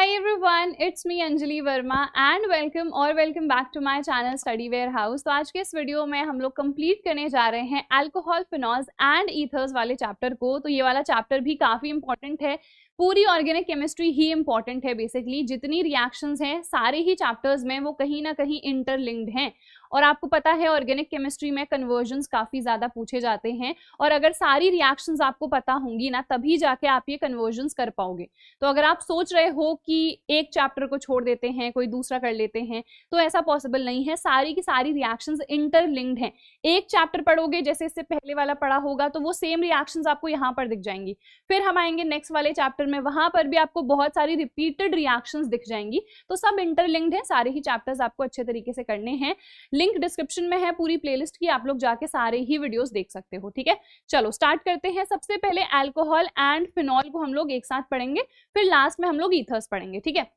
everyone, it's me Anjali Verma and welcome back to my channel Study Warehouse। तो आज के इस वीडियो में हम लोग कंप्लीट करने जा रहे हैं अल्कोहल, फिनॉल्स एंड ईथर्स वाले चैप्टर को। तो ये वाला चैप्टर भी काफी इंपॉर्टेंट है, पूरी ऑर्गेनिक केमिस्ट्री ही इंपॉर्टेंट है। बेसिकली जितनी रिएक्शंस हैं सारे ही चैप्टर्स में वो कहीं ना कहीं इंटरलिंक्ड हैं। और आपको पता है ऑर्गेनिक केमिस्ट्री में कन्वर्जन्स काफी ज्यादा पूछे जाते हैं, और अगर सारी रिएक्शंस आपको पता होंगी ना तभी जाके आप ये कन्वर्जन्स कर पाओगे। तो अगर आप सोच रहे हो कि एक चैप्टर को छोड़ देते हैं कोई दूसरा कर लेते हैं, तो ऐसा पॉसिबल नहीं है। सारी की सारी रिएक्शंस इंटरलिंक्ड हैं। एक चैप्टर पढ़ोगे, जैसे इससे पहले वाला पढ़ा होगा, तो वो सेम रिएक्शंस आपको यहाँ पर दिख जाएंगी। फिर हम आएंगे नेक्स्ट वाले चैप्टर में, वहां पर भी आपको बहुत सारी रिपीटेड रिएक्शंस दिख जाएंगी। तो सब इंटरलिंक्ड है, सारे ही चैप्टर्स आपको अच्छे तरीके से करने हैं। लिंक डिस्क्रिप्शन में है पूरी प्लेलिस्ट की, आप लोग जाके सारे ही वीडियोस देख सकते हो। ठीक है, चलो स्टार्ट करते हैं। सबसे पहले अल्कोहल एंड फिनॉल को हम लोग एक साथ पढ़ेंगे, फिर लास्ट में हम लोग ईथर्स पढ़ेंगे। ठीक है,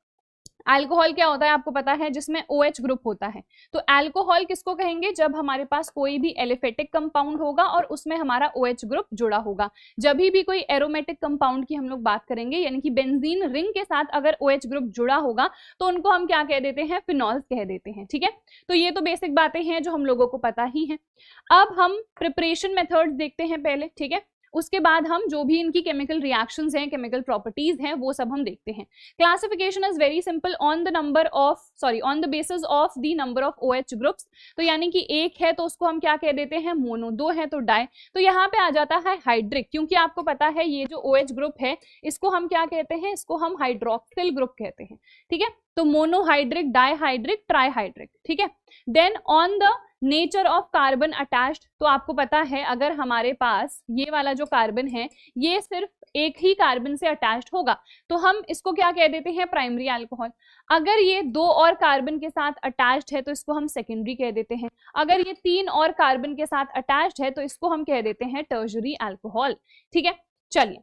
अल्कोहल क्या होता है आपको पता है, जिसमें OH ग्रुप होता है। तो अल्कोहल किसको कहेंगे, जब हमारे पास कोई भी एलिफेटिक कंपाउंड होगा और उसमें हमारा OH ग्रुप जुड़ा होगा। जब भी कोई एरोमेटिक कंपाउंड की हम लोग बात करेंगे, यानी कि बेंजीन रिंग के साथ अगर OH ग्रुप जुड़ा होगा तो उनको हम क्या कह देते हैं, फिनॉल्स कह देते हैं। ठीक है, तो ये तो बेसिक बातें हैं जो हम लोगों को पता ही है। अब हम प्रिपरेशन मेथड्स देखते हैं पहले। ठीक है, उसके बाद हम जो भी इनकी केमिकल रिएक्शंस हैं, केमिकल प्रॉपर्टीज हैं, वो सब हम देखते हैं। Classification is very simple, on the basis of the number of OH groups. तो यानी कि एक है तो उसको हम क्या कह देते हैं, मोनो। दो है तो डाई। तो यहाँ पे आ जाता है हाइड्रिक, क्योंकि आपको पता है ये जो OH ग्रुप है इसको हम क्या कहते हैं, इसको हम हाइड्रोक्सिल ग्रुप कहते हैं। ठीक है, तो मोनोहाइड्रिक, डाईहाइड्रिक, ट्राईहाइड्रिक। ठीक है, then on the nature of carbon attached. तो आपको पता है अगर हमारे पास ये वाला जो कार्बन है ये सिर्फ एक ही कार्बन से अटैच्ड होगा तो हम इसको क्या कह देते हैं, प्राइमरी अल्कोहल। अगर ये दो और कार्बन के साथ अटैच्ड है तो इसको हम सेकेंडरी कह देते हैं। अगर ये तीन और कार्बन के साथ अटैच्ड है तो इसको हम कह देते हैं टर्शरी अल्कोहल। ठीक है, चलिए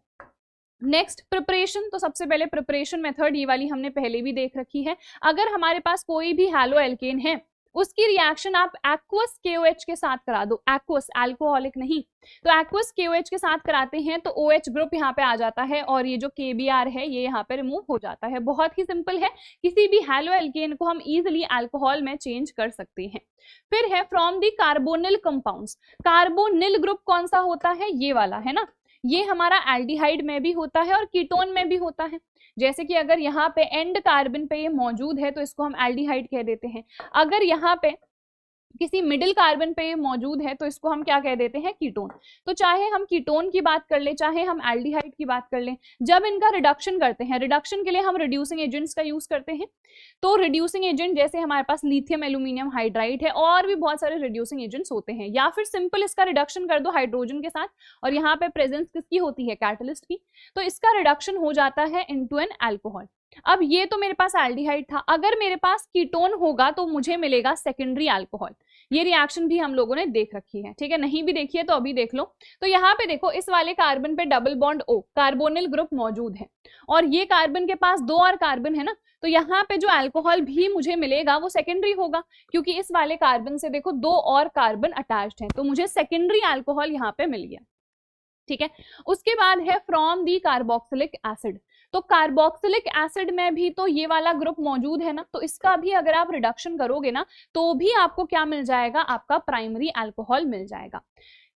नेक्स्ट प्रिपरेशन। तो सबसे पहले प्रिपरेशन मेथड ये वाली हमने पहले भी देख रखी है। अगर हमारे पास कोई भी हैलो एल्केन है उसकी रिएक्शन आप एक्वस KOH के साथ करा दो, एक्वस अल्कोहलिक नहीं, तो एक्वस KOH के साथ कराते हैं तो OH ग्रुप यहाँ पे आ जाता है और ये जो KBr है ये यहाँ पे रिमूव हो जाता है। बहुत ही सिंपल है, किसी भी हैलो एल्केन को हम इजिली अल्कोहल में चेंज कर सकते हैं। फिर है from the carbonyl compounds. Carbonyl group कौन सा होता है, ये वाला है ना, ये हमारा एल्डिहाइड में भी होता है और कीटोन में भी होता है। जैसे कि अगर यहाँ पे एंड कार्बन पे ये मौजूद है तो इसको हम एल्डिहाइड कह देते हैं। अगर यहाँ पे किसी मिडिल कार्बन पे मौजूद है तो इसको हम क्या कह देते हैं, कीटोन। तो चाहे हम कीटोन की बात कर ले, चाहे हम एल्डिहाइड की बात कर ले, जब इनका रिडक्शन करते हैं, रिडक्शन के लिए हम रिड्यूसिंग एजेंट्स का यूज करते हैं। तो रिड्यूसिंग एजेंट जैसे हमारे पास लिथियम एल्यूमिनियम हाइड्राइड है, और भी बहुत सारे रिड्यूसिंग एजेंट्स होते हैं। या फिर सिंपल इसका रिडक्शन कर दो हाइड्रोजन के साथ, और यहाँ पे प्रेजेंस किसकी होती है, कैटलिस्ट की, तो इसका रिडक्शन हो जाता है इनटू एन अल्कोहल। अब ये तो मेरे पास एल्डिहाइड था, अगर मेरे पास कीटोन होगा तो मुझे मिलेगा सेकेंडरी अल्कोहल। ये रिएक्शन भी हम लोगों ने देख रखी है। ठीक है, नहीं भी देखी है तो अभी देख लो। तो यहाँ पे देखो इस वाले कार्बन पे double bond O, carbonyl group मौजूद है, और ये कार्बन के पास दो और कार्बन है ना, तो यहाँ पे जो अल्कोहल भी मुझे मिलेगा वो सेकेंडरी होगा, क्योंकि इस वाले कार्बन से देखो दो और कार्बन अटैच्ड है, तो मुझे सेकेंडरी अल्कोहल यहाँ पे मिल गया। ठीक है, उसके बाद है फ्रॉम दी कार्बोक्सिलिक एसिड। तो कार्बोक्सिलिक एसिड में भी तो ये वाला ग्रुप मौजूद है ना, तो इसका भी अगर आप रिडक्शन करोगे ना तो भी आपको क्या मिल जाएगा, आपका प्राइमरी अल्कोहल मिल जाएगा।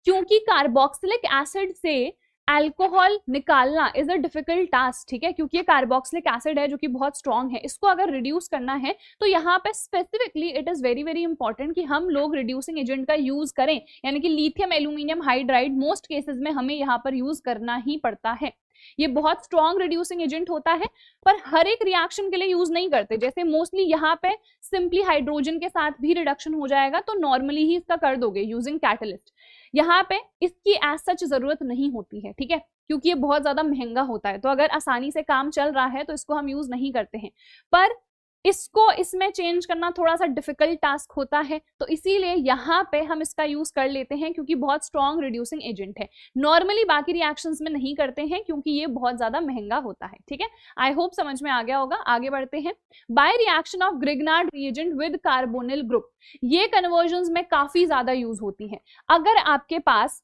क्योंकि कार्बोक्सिलिक एसिड से अल्कोहल निकालना इज अ डिफिकल्ट टास्क। ठीक है, क्योंकि ये कार्बोक्सिलिक एसिड है जो कि बहुत स्ट्रॉन्ग है, इसको अगर रिड्यूस करना है तो यहाँ पे specifically it is very very important कि हम लोग रिड्यूसिंग एजेंट का यूज करें, यानी कि lithium aluminium hydride most cases में हमें यहाँ पर यूज करना ही पड़ता है। ये बहुत स्ट्रॉन्ग रिड्यूसिंग एजेंट होता है, पर हर एक रिएक्शन के लिए यूज नहीं करते। जैसे मोस्टली यहाँ पे सिंपली हाइड्रोजन के साथ भी रिडक्शन हो जाएगा तो नॉर्मली ही इसका कर दोगे यूजिंग कैटलिस्ट। यहाँ पे इसकी एज सच जरूरत नहीं होती है। ठीक है, क्योंकि ये बहुत ज्यादा महंगा होता है, तो अगर आसानी से काम चल रहा है तो इसको हम यूज नहीं करते हैं। पर इसको इसमें चेंज करना थोड़ा सा डिफिकल्ट टास्क होता है, तो इसीलिए यहाँ पे हम इसका यूज कर लेते हैं, क्योंकि बहुत स्ट्रॉन्ग रिड्यूसिंग एजेंट है। नॉर्मली बाकी रिएक्शंस में नहीं करते हैं क्योंकि ये बहुत ज्यादा महंगा होता है। ठीक है, आई होप समझ में आ गया होगा। आगे बढ़ते हैं। By reaction of Grignard reagent with carbonyl group, ये कन्वर्जन्स में काफी ज्यादा यूज होती है। अगर आपके पास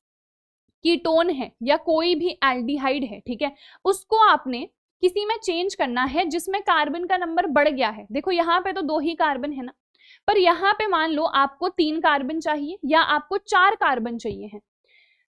कीटोन है या कोई भी एल्डिहाइड है, ठीक है, उसको आपने किसी में चेंज करना है जिसमें कार्बन का नंबर बढ़ गया है, देखो यहाँ पे तो 2 ही कार्बन है ना, पर यहाँ पे मान लो आपको 3 कार्बन चाहिए या आपको 4 कार्बन चाहिए हैं,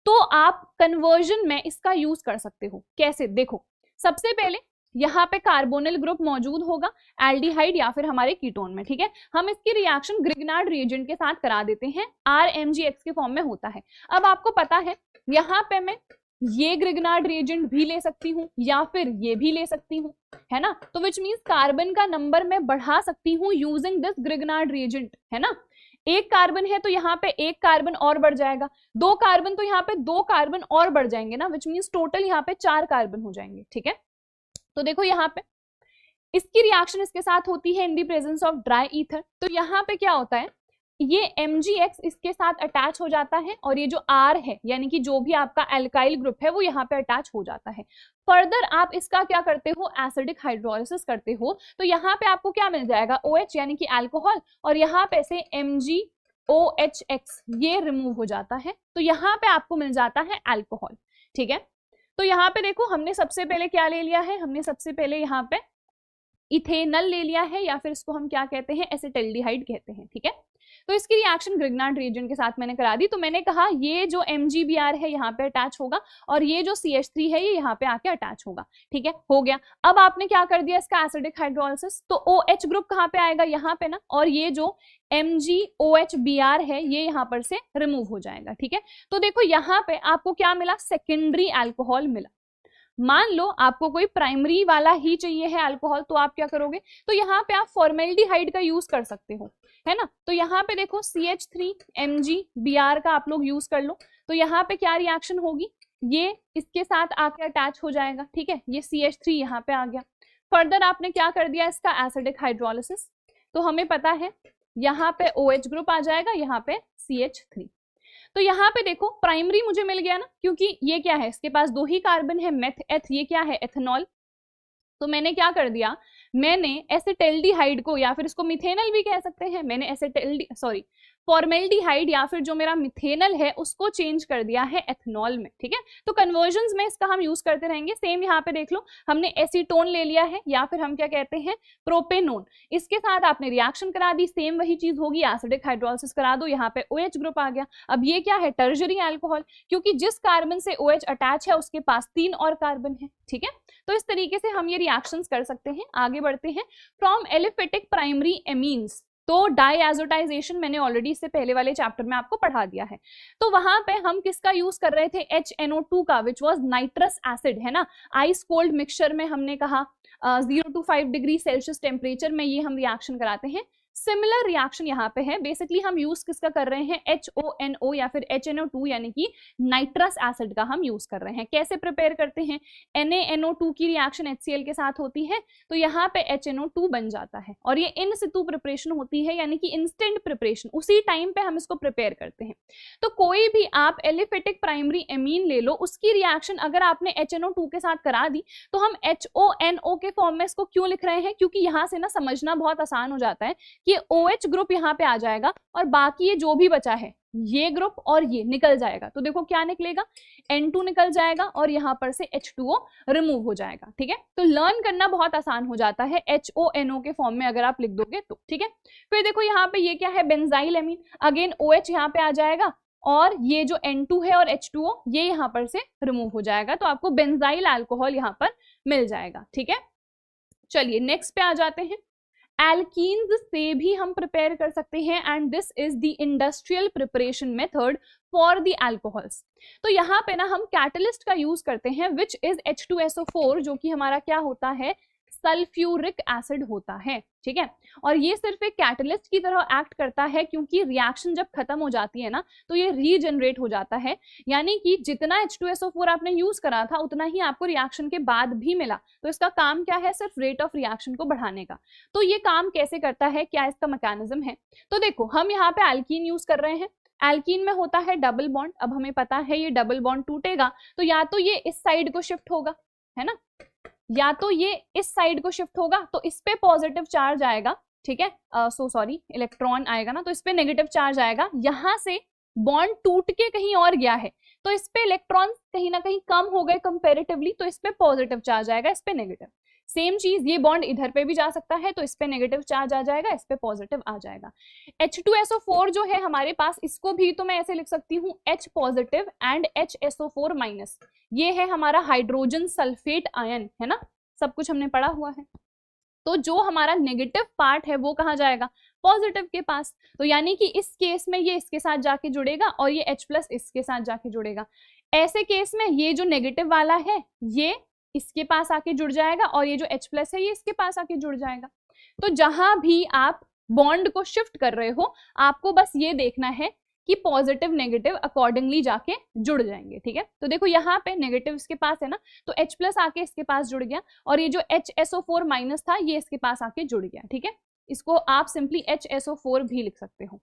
तो आप कन्वर्जन में इसका यूज कर सकते हो। कैसे, देखो सबसे पहले यहाँ पे कार्बोनिल ग्रुप मौजूद होगा एल्डिहाइड या फिर हमारे कीटोन में, ठीक है। हम इसकी रिएक्शन ग्रिग्नार्ड रिएजेंट के साथ करा देते हैं, RMgX के फॉर्म में होता है। अब आपको पता है यहाँ पे मैं ये ग्रिग्नार्ड रिएजेंट भी ले सकती हूँ या फिर ये भी ले सकती हूँ, है ना। तो विच मीन्स कार्बन का नंबर मैं बढ़ा सकती हूँ यूजिंग दिस ग्रिग्नार्ड रिएजेंट, है ना। 1 कार्बन है तो यहाँ पे 1 कार्बन और बढ़ जाएगा, 2 कार्बन तो यहाँ पे 2 कार्बन और बढ़ जाएंगे ना, विच मीन्स टोटल यहाँ पे 4 कार्बन हो जाएंगे, ठीक है। तो देखो यहाँ पे इसकी रिएक्शन इसके साथ होती है in the presence of dry ether. तो यहाँ पे क्या होता है, ये MgX इसके साथ अटैच हो जाता है और ये जो R है यानी कि जो भी आपका एल्काइल ग्रुप है वो यहाँ पे अटैच हो जाता है। फर्दर आप इसका क्या करते हो, एसिडिक हाइड्रोलिसिस करते हो, तो यहाँ पे आपको क्या मिल जाएगा, OH यानी कि अल्कोहल, और यहाँ पे से MgOHX ये रिमूव हो जाता है, तो यहाँ पे आपको मिल जाता है अल्कोहल, ठीक है। तो यहाँ पे देखो हमने सबसे पहले क्या ले लिया है, हमने सबसे पहले यहाँ पे इथेनल ले लिया है या फिर इसको हम क्या कहते हैं, एसिटल्डिहाइड कहते हैं, ठीक है। तो इसकी रिएक्शन ग्रिग्नार्ड रिएजेंट के साथ मैंने करा दी। तो मैंने कहा ये जो MgBr है यहाँ पे अटैच होगा और ये जो CH3 है ये यहाँ पे आके अटैच होगा, ठीक है, हो गया। अब आपने क्या कर दिया, इसका एसिडिक हाइड्रोलिसिस, तो OH ग्रुप कहाँ पे आएगा, यहाँ पे ना, और ये जो MgOHBr है ये यहाँ पर से रिमूव हो जाएगा, ठीक है। तो देखो यहाँ पे आपको क्या मिला, सेकेंडरी अल्कोहल मिला। मान लो आपको कोई प्राइमरी वाला ही चाहिए है अल्कोहल, तो आप क्या करोगे, तो यहाँ पे आप फॉर्मेल्डिहाइड का यूज कर सकते हो, है ना। तो यहाँ पे देखो CH3MgBr का आप लोग यूज कर लो, तो यहाँ पे क्या रिएक्शन होगी, ये इसके साथ आके अटैच हो जाएगा, ठीक है, ये CH3 यहाँ पे आ गया। फर्दर आपने क्या कर दिया, इसका एसिडिक हाइड्रोलिसिस, तो हमें पता है यहाँ पे OH ग्रुप आ जाएगा, यहाँ पे CH3। तो यहाँ पे देखो प्राइमरी मुझे मिल गया ना, क्योंकि ये क्या है, इसके पास 2 ही कार्बन है, मेथ एथ, ये क्या है, एथेनॉल। तो मैंने क्या कर दिया, मैंने एसिटल्डिहाइड को, या फिर इसको मिथेनल भी कह सकते हैं, मैंने फॉर्मेल्डिहाइड या फिर जो मेरा मिथेनल है उसको चेंज कर दिया है एथेनॉल में, ठीक है। तो कन्वर्जन्स में इसका हम यूज करते रहेंगे। सेम यहाँ पे देख लो, हमने एसीटोन ले लिया है या फिर हम क्या कहते हैं, प्रोपेनोन, इसके साथ आपने रिएक्शन करा दी, सेम वही चीज होगी, एसिडिक हाइड्रोलिसिस करा दो, यहाँ पे OH ग्रुप आ गया। अब ये क्या है, टर्शरी अल्कोहल, क्योंकि जिस कार्बन से OH अटैच है उसके पास 3 और कार्बन है, ठीक है। तो इस तरीके से हम ये रिएक्शंस कर सकते हैं। आगे बढ़ते हैं, फ्रॉम एलिफेटिक प्राइमरी एमीन्स, तो डाईएजोटाइजेशन मैंने ऑलरेडी इससे पहले वाले चैप्टर में आपको पढ़ा दिया है। तो वहां पे हम किसका यूज कर रहे थे, HNO2 का, विच वाज नाइट्रस एसिड, है ना। आइस कोल्ड मिक्सचर में हमने कहा 0 to 5 डिग्री सेल्सियस टेम्परेचर में ये हम रिएक्शन कराते हैं। सिमिलर रिएक्शन यहाँ पे है, बेसिकली हम यूज किसका कर रहे हैं, HONO या फिर HNO2 यानी कि नाइट्रस एसिड का हम यूज कर रहे हैं। कैसे प्रिपेयर करते हैं, NaNO2 की रिएक्शन HCl के साथ होती है, तो यहाँ पे HNO2 बन जाता है, और ये इन सितु प्रिपरेशन होती है, यानी कि इंस्टेंट प्रिपरेशन, उसी टाइम पे हम इसको प्रिपेयर करते हैं। तो कोई भी आप एलिफेटिक प्राइमरी एमीन ले लो, उसकी रिएक्शन अगर आपने HNO2 के साथ करा दी, तो हम HONO के फॉर्म में इसको क्यों लिख रहे हैं, क्योंकि यहाँ से ना समझना बहुत आसान हो जाता है कि OH ग्रुप यहाँ पे आ जाएगा और बाकी ये जो भी बचा है ये ग्रुप और ये निकल जाएगा। तो देखो क्या निकलेगा, N2 निकल जाएगा और यहाँ पर से H2O रिमूव हो जाएगा, ठीक है। तो लर्न करना बहुत आसान हो जाता है HONO के फॉर्म में अगर आप लिख दोगे तो, ठीक है। फिर देखो यहाँ पे ये क्या है, बेंजाइल एमीन, अगेन OH यहाँ पे आ जाएगा और ये जो N2 है और H2O ये यहाँ पर से रिमूव हो जाएगा, तो आपको बेंजाइल अल्कोहल यहाँ पर मिल जाएगा, ठीक है। चलिए नेक्स्ट पे आ जाते हैं। एल्कीन्स से भी हम प्रिपेयर कर सकते हैं, and this is the industrial preparation method for the alcohols. तो यहाँ पे ना हम कैटलिस्ट का यूज करते हैं, विच इज H2SO4, जो कि हमारा क्या होता है, सल्फ्यूरिक एसिड होता है, ठीक है। और ये सिर्फ एक कैटलिस्ट की तरह एक्ट करता है, क्योंकि रिएक्शन जब खत्म हो जाती है ना तो ये रीजनरेट हो जाता है, यानी कि जितना H2SO4 आपने यूज करा था उतना ही आपको रिएक्शन के बाद भी मिला। तो इसका काम क्या है, सिर्फ रेट ऑफ रिएक्शन को बढ़ाने का। तो ये काम कैसे करता है, क्या इसका मैकेनिज्म है, तो देखो हम यहाँ पे एल्कीन यूज कर रहे हैं। एल्कीन में होता है डबल बॉन्ड, अब हमें पता है ये डबल बॉन्ड टूटेगा तो या तो ये इस साइड को शिफ्ट होगा, है ना, या तो ये इस साइड को शिफ्ट होगा, तो इस पे पॉजिटिव चार्ज आएगा, ठीक है, इलेक्ट्रॉन आएगा ना, तो इस पे नेगेटिव चार्ज आएगा। यहां से बॉन्ड टूट के कहीं और गया है, तो इस पे इलेक्ट्रॉन कहीं ना कहीं कम हो गए कंपेरेटिवली, तो इस पे पॉजिटिव चार्ज आएगा, इस पे नेगेटिव। सेम चीज ये बॉन्ड इधर पे भी जा सकता है, तो इस पे नेगेटिव चार्ज आ जाएगा, इस पे पॉजिटिव आ जाएगा। H2SO4 जो है हमारे पास, इसको भी तो मैं ऐसे लिख सकती हूँ H positive and HSO4 minus. ये है हमारा हाइड्रोजन सल्फेट आयन, है ना, सब कुछ हमने पढ़ा हुआ है। तो जो हमारा नेगेटिव पार्ट है वो कहाँ जाएगा, पॉजिटिव के पास। तो यानी कि इस केस में ये इसके साथ जाके जुड़ेगा और ये H प्लस इसके साथ जाके जुड़ेगा। ऐसे केस में ये जो नेगेटिव वाला है ये इसके पास आके जुड़ जाएगा और ये जो H प्लस है ये इसके पास आके जुड़ जाएगा। तो जहां भी आप बॉन्ड को शिफ्ट कर रहे हो, आपको बस ये देखना है कि पॉजिटिव नेगेटिव अकॉर्डिंगली जाके जुड़ जाएंगे, ठीक है। तो देखो यहाँ पे नेगेटिव इसके पास है ना, तो H प्लस आके इसके पास जुड़ गया और ये जो HSO4 माइनस था ये इसके पास आके जुड़ गया, ठीक है। इसको आप सिंपली HSO4 भी लिख सकते हो।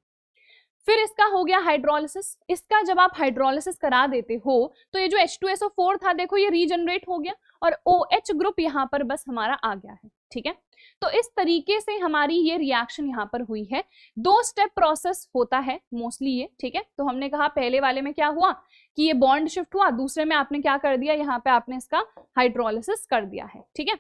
फिर इसका हो गया हाइड्रोलिसिस। इसका जब आप हाइड्रोलिसिस करा देते हो तो ये जो H2SO4 था देखो ये रीजनरेट हो गया और OH ग्रुप यहाँ पर बस हमारा आ गया है, ठीक है। तो इस तरीके से हमारी ये रिएक्शन यहाँ पर हुई है। 2 स्टेप प्रोसेस होता है मोस्टली ये, ठीक है। तो हमने कहा पहले वाले में क्या हुआ कि ये बॉन्ड शिफ्ट हुआ, दूसरे में आपने क्या कर दिया, यहाँ पे आपने इसका हाइड्रोलिसिस कर दिया है, ठीक है।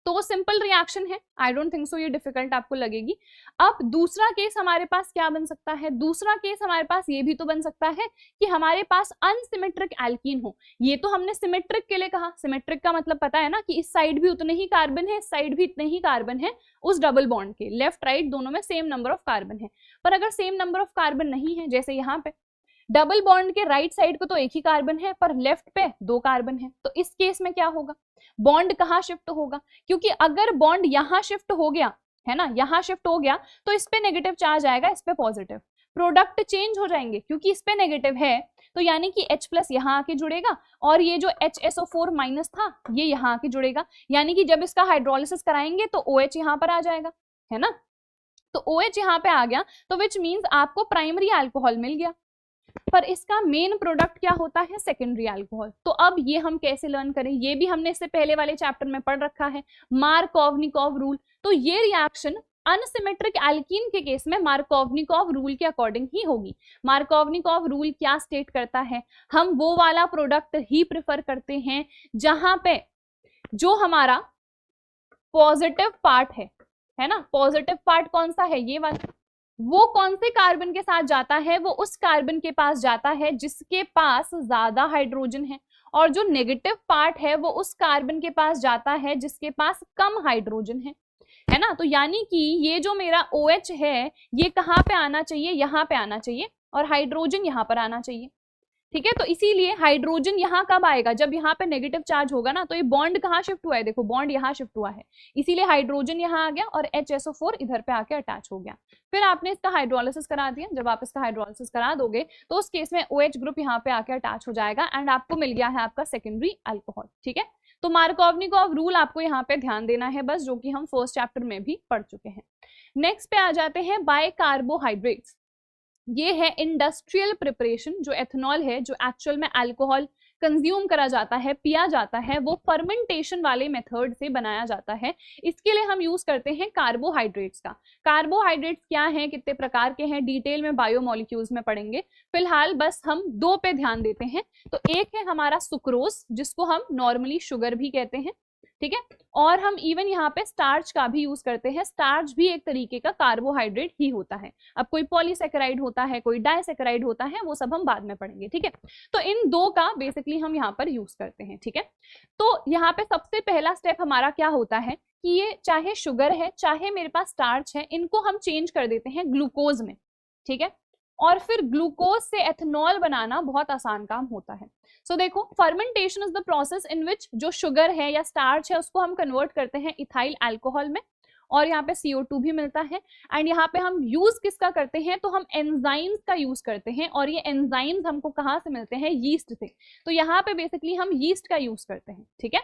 तो सिंपल रिएक्शन है, आई डोंट थिंक सो ये डिफिकल्ट आपको लगेगी। अब दूसरा केस हमारे पास क्या बन सकता है, दूसरा केस हमारे पास ये भी तो बन सकता है कि हमारे पास अनसिमेट्रिक एल्कीन हो। ये तो हमने सिमेट्रिक के लिए कहा, सिमेट्रिक का मतलब पता है ना कि इस साइड भी उतने ही कार्बन है, इस साइड भी इतने ही कार्बन है उस डबल बॉन्ड के, लेफ्ट राइट दोनों में सेम नंबर ऑफ कार्बन है। पर अगर सेम नंबर ऑफ कार्बन नहीं है, जैसे यहाँ पे डबल बॉन्ड के राइट साइड को तो एक ही कार्बन है पर लेफ्ट पे 2 कार्बन है, तो इस केस में क्या होगा, बॉन्ड कहाँ शिफ्ट होगा, क्योंकि अगर बॉन्ड यहाँ शिफ्ट हो गया है ना, यहाँ शिफ्ट हो गया तो इस पे नेगेटिव चार्ज आएगा, इस पे पॉजिटिव, प्रोडक्ट चेंज हो जाएंगे क्योंकि इस पे नेगेटिव है, तो यानी कि H प्लस यहाँ आके जुड़ेगा और ये जो HSO4 माइनस था ये यहाँ आके जुड़ेगा, यानी कि जब इसका हाइड्रोलिसिस कराएंगे तो OH यहाँ पर आ जाएगा, है ना। तो OH यहाँ पे आ गया तो विच मीन्स आपको प्राइमरी अल्कोहल मिल गया, पर इसका मेन प्रोडक्ट क्या होता है, सेकेंडरी अल्कोहल। तो अब ये हम कैसे लर्न करें, ये भी हमने इससे पहले वाले चैप्टर में पढ़ रखा है, मार्कोवनिकोव रूल। तो ये रिएक्शन अनसिमेट्रिक एल्कीन के केस में मार्कोवनिकोव रूल के अकॉर्डिंग ही होगी। मार्कोवनिकोव रूल क्या स्टेट करता है, हम वो वाला प्रोडक्ट ही प्रेफर करते हैं जहां पे जो हमारा पॉजिटिव पार्ट है ना, पॉजिटिव पार्ट कौन सा है, ये वाला, वो कौन से कार्बन के साथ जाता है, वो उस कार्बन के पास जाता है जिसके पास ज्यादा हाइड्रोजन है, और जो नेगेटिव पार्ट है वो उस कार्बन के पास जाता है जिसके पास कम हाइड्रोजन है ना। तो यानी कि ये जो मेरा OH है ये कहाँ पे आना चाहिए, यहाँ पे आना चाहिए, और हाइड्रोजन यहाँ पर आना चाहिए, ठीक है। तो इसीलिए हाइड्रोजन यहाँ कब आएगा, जब यहाँ पे नेगेटिव चार्ज होगा ना। तो ये बॉन्ड कहाँ शिफ्ट हुआ है, देखो बॉन्ड यहाँ शिफ्ट हुआ है, इसीलिए हाइड्रोजन यहाँ आ गया और HSO4 इधर पे आके अटैच हो गया। फिर आपने इसका हाइड्रोलिसिस करा दिया, जब आप इसका हाइड्रोलिसिस करा दोगे तो उस केस में OH ग्रुप यहाँ पे आके अटैच हो जाएगा एंड आपको मिल गया है आपका सेकेंडरी अल्कोहल, ठीक है। तो मार्कोवनिकोव रूल आपको यहाँ पे ध्यान देना है बस, जो कि हम फर्स्ट चैप्टर में भी पढ़ चुके हैं। नेक्स्ट पे आ जाते हैं बायकार्बोहाइड्रेट्स। ये है इंडस्ट्रियल प्रिपरेशन, जो एथेनॉल है जो एक्चुअल में अल्कोहल कंज्यूम करा जाता है, पिया जाता है, वो फर्मेंटेशन वाले मेथड से बनाया जाता है। इसके लिए हम यूज करते हैं कार्बोहाइड्रेट्स का। कार्बोहाइड्रेट्स क्या हैं, कितने प्रकार के हैं, डिटेल में बायोमोलिक्यूल्स में पढ़ेंगे, फिलहाल बस हम 2 पे ध्यान देते हैं। तो एक है हमारा सुक्रोज, जिसको हम नॉर्मली शुगर भी कहते हैं, ठीक है, और हम इवन यहाँ पे स्टार्च का भी यूज करते हैं। स्टार्च भी एक तरीके का कार्बोहाइड्रेट ही होता है। अब कोई पॉलीसेकेराइड होता है, कोई डाइसेकेराइड होता है, वो सब हम बाद में पढ़ेंगे, ठीक है। तो इन 2 का बेसिकली हम यहाँ पर यूज करते हैं, ठीक है। तो यहाँ पे सबसे पहला स्टेप हमारा क्या होता है कि ये चाहे शुगर है चाहे मेरे पास स्टार्च है, इनको हम चेंज कर देते हैं ग्लूकोज में, ठीक है। और फिर ग्लूकोज से एथेनॉल बनाना बहुत आसान काम होता है। सो देखो, fermentation is the process in which जो शुगर है या स्टार्च है उसको हम कन्वर्ट करते हैं इथाइल अल्कोहल में, और यहाँ पे CO2 भी मिलता है। एंड यहाँ पे हम यूज किसका करते हैं, तो हम एंजाइम्स का यूज करते हैं, और ये एंजाइम्स हमको कहाँ से मिलते हैं, यीस्ट से। तो यहाँ पे बेसिकली हम यीस्ट का यूज करते हैं, ठीक है।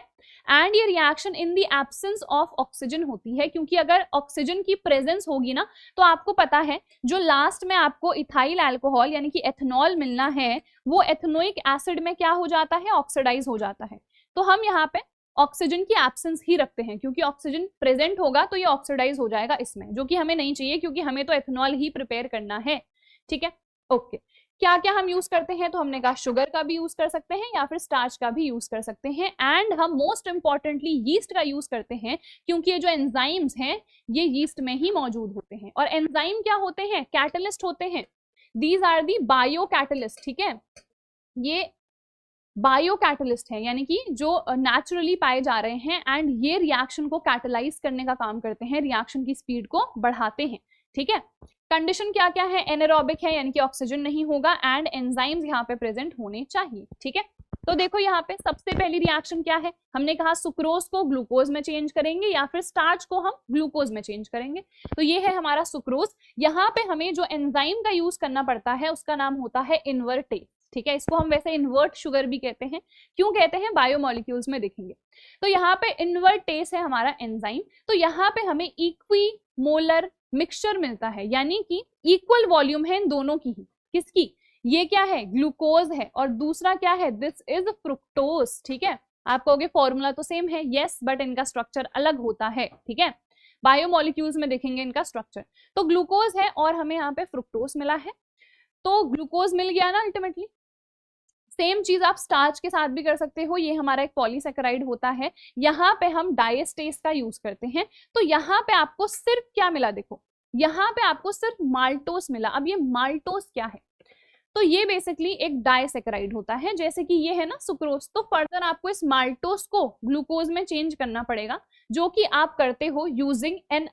एंड ये reaction in the absence of oxygen होती है, क्योंकि अगर ऑक्सीजन की प्रेजेंस होगी ना, तो आपको पता है जो लास्ट में आपको इथाइल अल्कोहल यानी कि एथेनॉल मिलना है, वो एथेनोइक एसिड में क्या हो जाता है, ऑक्सीडाइज हो जाता है। तो हम यहाँ पे ऑक्सीजन की एब्सेंस ही रखते हैं, क्योंकि ऑक्सीजन प्रेजेंट होगा तो ये ऑक्सीडाइज हो जाएगा इसमें, जो कि हमें नहीं चाहिए, क्योंकि हमें तो एथेनॉल ही प्रिपेयर करना है, ठीक है। ओके, क्या क्या हम यूज करते हैं, तो हमने कहा शुगर का भी यूज कर सकते हैं या फिर स्टार्च का भी यूज कर सकते हैं, एंड हम मोस्ट इंपॉर्टेंटली यीस्ट का यूज करते हैं, क्योंकि ये जो एंजाइम्स हैं ये यीस्ट में ही मौजूद होते हैं। और एंजाइम क्या होते हैं, कैटलिस्ट होते हैं। These are the bio catalyst, ठीक है, ये बायो कैटलिस्ट है, यानी कि जो नेचुरली पाए जा रहे हैं, एंड ये रिएक्शन को कैटलाइज करने का काम करते हैं, रिएक्शन की स्पीड को बढ़ाते हैं, ठीक है। कंडीशन क्या क्या है, एनारोबिक है यानी कि ऑक्सीजन नहीं होगा, एंड एंजाइम्स यहाँ पे प्रेजेंट होने चाहिए, ठीक है। तो देखो यहाँ पे सबसे पहली रिएक्शन क्या है, हमने कहा सुक्रोज को ग्लूकोज में चेंज करेंगे या फिर स्टार्च को हम ग्लूकोज में चेंज करेंगे। तो ये है हमारा सुक्रोज। यहाँ पे हमें जो एंजाइम का यूज करना पड़ता है उसका नाम होता है इन्वर्टेज, ठीक है। इसको हम वैसे इन्वर्ट शुगर भी कहते हैं। क्यों कहते हैं, बायोमोलिक्यूल्स में देखेंगे। तो यहाँ पे इन्वर्टेज है हमारा एंजाइम। तो यहाँ पे हमें इक्विमोलर मिक्सचर मिलता है, यानी कि इक्वल वॉल्यूम है इन दोनों की ही। किसकी, ये क्या है, ग्लूकोज है, और दूसरा क्या है, दिस इज फ्रुक्टोज, ठीक है। आप कहोगे फॉर्मूला तो सेम है, यस, बट इनका स्ट्रक्चर अलग होता है, ठीक है। बायोमोलिक्यूल्स में देखेंगे इनका स्ट्रक्चर। तो ग्लूकोज है और हमें यहाँ पे फ्रुक्टोज मिला है, तो ग्लूकोज मिल गया ना अल्टीमेटली। सेम चीज आप स्टार्च के साथ भी कर सकते हो, ये हमारा एक पॉलीसेकेराइड होता है, यहाँ पे हम डायस्टेस का यूज करते हैं। तो यहाँ पे आपको सिर्फ क्या मिला, देखो यहाँ पे आपको सिर्फ माल्टोस मिला। अब ये माल्टोस क्या है, तो ये बेसिकली एक डायसेकेराइड होता है, जैसे कि ये है ना सुक्रोज। तो फर्दर आपको इस माल्टोस को ग्लूकोज में चेंज करना पड़ेगा, जो कि आप करते हो यूजिंग एन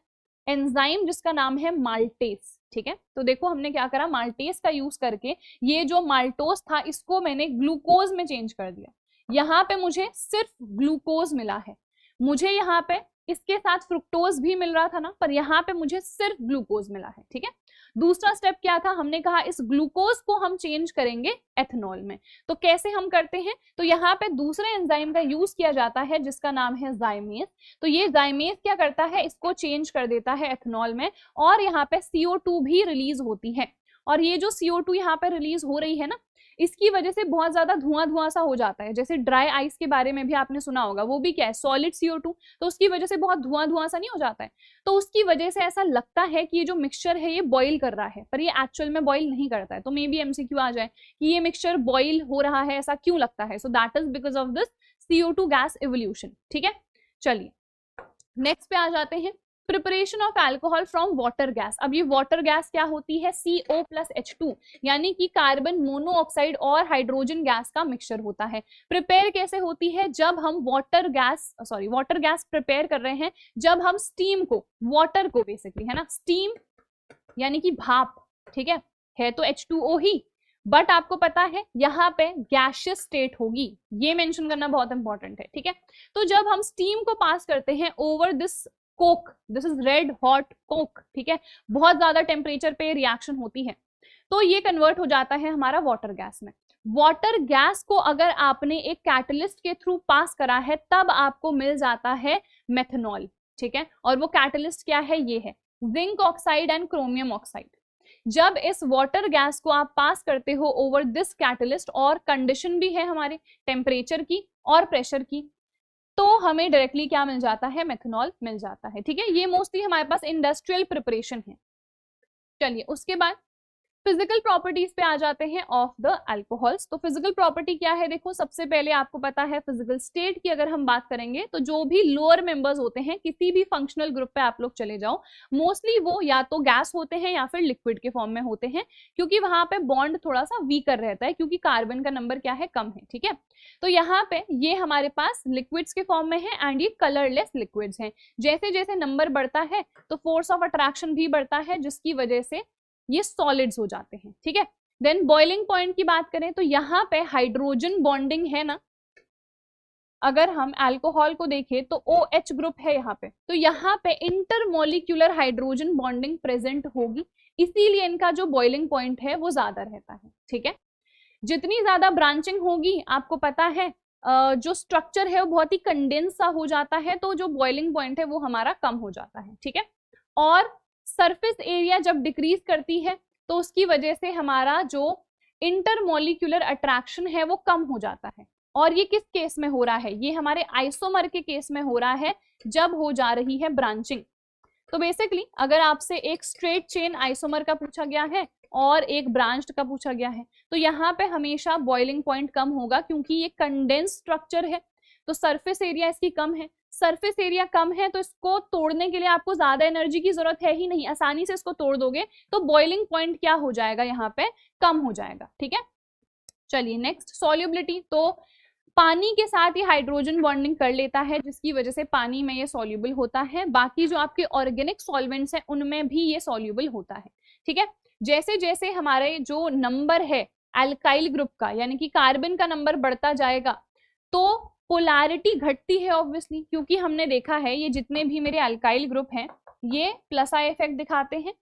एंजाइम जिसका नाम है माल्टेस, ठीक है। तो देखो हमने क्या करा, माल्टेस का यूज करके ये जो माल्टोस था इसको मैंने ग्लूकोज में चेंज कर दिया। यहाँ पे मुझे सिर्फ ग्लूकोज मिला है, मुझे यहाँ पे इसके साथ फ्रुक्टोज भी मिल रहा था ना, पर यहाँ पे मुझे सिर्फ ग्लूकोज मिला है, ठीक है। दूसरा स्टेप क्या था, हमने कहा इस ग्लूकोज को हम चेंज करेंगे एथेनॉल में। तो कैसे हम करते हैं, तो यहाँ पे दूसरे एंजाइम का यूज किया जाता है जिसका नाम है जाइमेज। तो ये जाइमेज क्या करता है, इसको चेंज कर देता है एथेनॉल में, और यहाँ पे CO2 भी रिलीज होती है। और ये जो CO2 यहाँ पे रिलीज हो रही है ना, इसकी वजह से बहुत ज्यादा धुआं धुआं सा हो जाता है। जैसे ड्राई आइस के बारे में भी आपने सुना होगा, वो भी क्या है, सॉलिड CO2, तो उसकी वजह से बहुत धुआं धुआं सा नहीं हो जाता है। तो उसकी वजह से ऐसा लगता है कि ये जो मिक्सचर है ये बॉईल कर रहा है, पर ये एक्चुअल में बॉईल नहीं करता है। तो मे बी MCQ आ जाए कि ये मिक्सचर बॉईल हो रहा है, ऐसा क्यों लगता है। So that is because of this CO2 gas evolution, ठीक है। चलिए नेक्स्ट पे आ जाते हैं, preparation of alcohol from water gas. अब ये वाटर गैस क्या होती है, CO+H2, यानी कि कार्बन मोनोऑक्साइड और हाइड्रोजन गैस का मिक्सचर होता है। प्रिपेयर कैसे होती है, जब हम वाटर गैस प्रिपेयर कर रहे हैं, जब हम स्टीम को, वाटर को बेसिकली है ना, स्टीम यानी कि भाप, ठीक है तो H2O ही, बट आपको पता है यहाँ पे गैसियस स्टेट होगी, ये मेंशन करना बहुत इंपॉर्टेंट है, ठीक है। तो जब हम स्टीम को पास करते हैं over this Coke, this is red hot Coke, ठीक है, बहुत ज्यादा टेम्परेचर पे रिएक्शन होती है, तो ये कन्वर्ट हो जाता है हमारा वाटर गैस में। वाटर गैस को अगर आपने एक कैटलिस्ट के थ्रू पास करा है तब आपको मिल जाता है मेथनॉल, ठीक है। और वो कैटलिस्ट क्या है, ये है zinc oxide and chromium oxide. जब इस वाटर गैस को आप पास करते हो ओवर दिस कैटलिस्ट, और कंडीशन भी है हमारे टेम्परेचर की और प्रेशर की, तो हमें डायरेक्टली क्या मिल जाता है, मेथनॉल मिल जाता है, ठीक है। ये मोस्टली हमारे पास इंडस्ट्रियल प्रिपरेशन है। चलिए उसके बाद फिजिकल प्रॉपर्टीज पे आ जाते हैं ऑफ द अल्कोहल्स। तो फिजिकल प्रॉपर्टी क्या है, देखो सबसे पहले आपको पता है फिजिकल स्टेट की अगर हम बात करेंगे तो जो भी लोअर मेंबर्स होते हैं, किसी भी फंक्शनल ग्रुप पे आप लोग चले जाओ, मोस्टली वो या तो गैस होते हैं या फिर लिक्विड के फॉर्म में होते हैं, क्योंकि वहां पे बॉन्ड थोड़ा सा वीकर रहता है, क्योंकि कार्बन का नंबर क्या है, कम है, ठीक है। तो यहाँ पे ये हमारे पास लिक्विड्स के फॉर्म में है, एंड ये कलरलेस लिक्विड्स हैं। जैसे जैसे नंबर बढ़ता है तो फोर्स ऑफ अट्रैक्शन भी बढ़ता है, जिसकी वजह से ये सॉलिड्स हो जाते हैं, ठीक है। देन बॉइलिंग पॉइंट की बात करें तो यहाँ पे हाइड्रोजन बॉन्डिंग है ना, अगर हम अल्कोहल को देखें तो OH ग्रुप है यहाँ पे, तो यहाँ पे इंटरमोलिक्यूलर हाइड्रोजन बॉन्डिंग प्रेजेंट होगी, इसीलिए इनका जो बॉइलिंग पॉइंट है वो ज्यादा रहता है, ठीक है। जितनी ज्यादा ब्रांचिंग होगी, आपको पता है जो स्ट्रक्चर है वो बहुत ही कंडेंस सा हो जाता है, तो जो बॉइलिंग पॉइंट है वो हमारा कम हो जाता है, ठीक है। और सरफेस एरिया जब डिक्रीज करती है तो उसकी वजह से हमारा जो इंटरमोलिक्यूलर अट्रैक्शन है वो कम हो जाता है। और ये किस केस में हो रहा है, ये हमारे आइसोमर के केस में हो रहा है, जब हो जा रही है ब्रांचिंग। तो बेसिकली अगर आपसे एक स्ट्रेट चेन आइसोमर का पूछा गया है और एक ब्रांच्ड का पूछा गया है, तो यहाँ पे हमेशा बॉइलिंग पॉइंट कम होगा क्योंकि ये कंडेंस स्ट्रक्चर है, तो सरफेस एरिया इसकी कम है। सरफेस एरिया कम है तो इसको तोड़ने के लिए आपको ज्यादा एनर्जी की जरूरत है ही नहीं, आसानी से इसको तोड़ दोगे, तो बॉइलिंग पॉइंट क्या हो जाएगा, यहाँ पे कम हो जाएगा। ठीक है, चलिए नेक्स्ट सॉल्युबिलिटी। तो पानी के साथ ये हाइड्रोजन बॉन्डिंग कर लेता है जिसकी वजह से पानी में ये सॉल्युबल होता है। बाकी जो आपके ऑर्गेनिक सॉल्वेंट्स हैं उनमें भी ये सॉल्युबल होता है। ठीक है, जैसे जैसे हमारे जो नंबर है एल्काइल ग्रुप का, यानी कि कार्बन का नंबर बढ़ता जाएगा तो पोलैरिटी घटती है ऑब्वियसली, क्योंकि हमने देखा है ये जितने भी मेरे एल्काइल ग्रुप हैं ये प्लस आई इफेक्ट दिखाते हैं,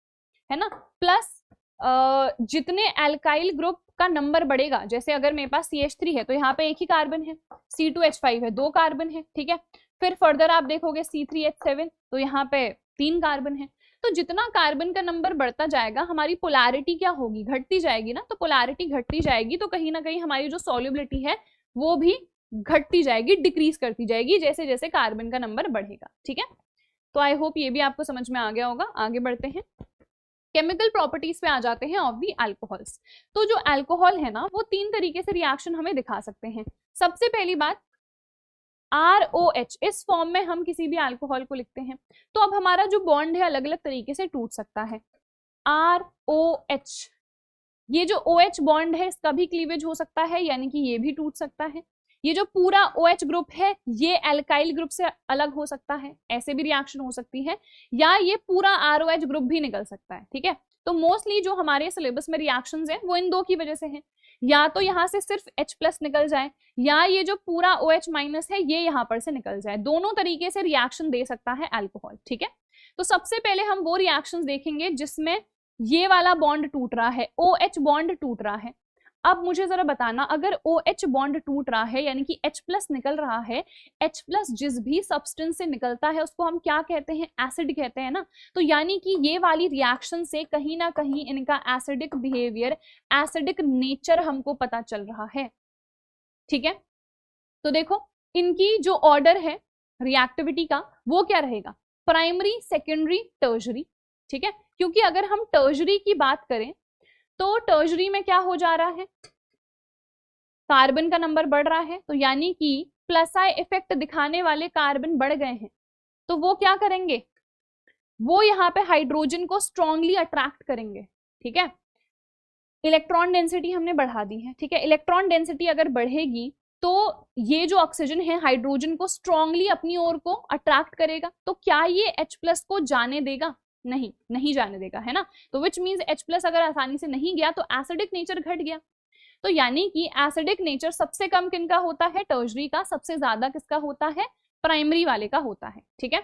है ना। प्लस जितने एल्काइल ग्रुप का नंबर बढ़ेगा, जैसे अगर मेरे पास CH3 है तो यहाँ पे एक ही कार्बन है, C2H5 है 2 कार्बन है। ठीक है, फिर फर्दर आप देखोगे C3H7 तो यहाँ पे 3 कार्बन है। तो जितना कार्बन का नंबर बढ़ता जाएगा हमारी पोलैरिटी क्या होगी, घटती जाएगी ना। तो पोलैरिटी घटती जाएगी तो कहीं ना कहीं हमारी जो सॉल्युबिलिटी है वो भी घटती जाएगी, डिक्रीज करती जाएगी जैसे जैसे कार्बन का नंबर बढ़ेगा। ठीक है, तो आई होप ये भी आपको समझ में आ गया होगा। आगे बढ़ते हैं, केमिकल प्रॉपर्टीज पे आ जाते हैं ऑफ दी अल्कोहल्स। तो जो अल्कोहल है ना वो 3 तरीके से रिएक्शन हमें दिखा सकते हैं। सबसे पहली बात ROH, इस फॉर्म में हम किसी भी अल्कोहल को लिखते हैं तो अब हमारा जो बॉन्ड है अलग अलग तरीके से टूट सकता है। ROH, ये जो OH बॉन्ड है इसका भी क्लीवेज हो सकता है, यानी कि ये भी टूट सकता है। ये जो पूरा OH ग्रुप है ये एल्काइल ग्रुप से अलग हो सकता है, ऐसे भी रिएक्शन हो सकती है, या ये पूरा ROH ग्रुप भी निकल सकता है। ठीक है, तो मोस्टली जो हमारे सिलेबस में रिएक्शंस हैं वो इन 2 की वजह से हैं, या तो यहाँ से सिर्फ H+ निकल जाए, या ये जो पूरा OH- है ये यहाँ पर से निकल जाए। दोनों तरीके से रिएक्शन दे सकता है अल्कोहल। ठीक है, तो सबसे पहले हम वो रिएक्शंस देखेंगे जिसमें ये वाला बॉन्ड टूट रहा है, OH बॉन्ड टूट रहा है। अब मुझे जरा बताना, अगर OH बॉन्ड टूट रहा है यानी कि H+ निकल रहा है, H+ जिस भी सब्सटेंस से निकलता है उसको हम क्या कहते हैं, एसिड कहते हैं ना। तो यानी कि ये वाली रिएक्शन से कहीं ना कहीं इनका एसिडिक बिहेवियर, एसिडिक नेचर हमको पता चल रहा है। ठीक है, तो देखो इनकी जो ऑर्डर है रिएक्टिविटी का वो क्या रहेगा, प्राइमरी, सेकेंडरी, टर्शरी। ठीक है, क्योंकि अगर हम टर्शरी की बात करें तो टर्शरी में क्या हो जा रहा है, कार्बन का नंबर बढ़ रहा है, तो यानी कि प्लस आई इफेक्ट दिखाने वाले कार्बन बढ़ गए हैं, तो वो क्या करेंगे, वो यहाँ पे हाइड्रोजन को स्ट्रांगली अट्रैक्ट करेंगे। ठीक है, इलेक्ट्रॉन डेंसिटी हमने बढ़ा दी है। ठीक है, इलेक्ट्रॉन डेंसिटी अगर बढ़ेगी तो ये जो ऑक्सीजन है हाइड्रोजन को स्ट्रांगली अपनी ओर को अट्रैक्ट करेगा, तो क्या ये H+ को जाने देगा, नहीं जाने देगा, है ना। तो विच मीन्स H+ अगर आसानी से नहीं गया तो एसिडिक नेचर घट गया। तो यानी कि एसिडिक नेचर सबसे कम किनका होता है, टर्शरी का, सबसे ज्यादा किसका होता है, प्राइमरी वाले का होता है। ठीक है,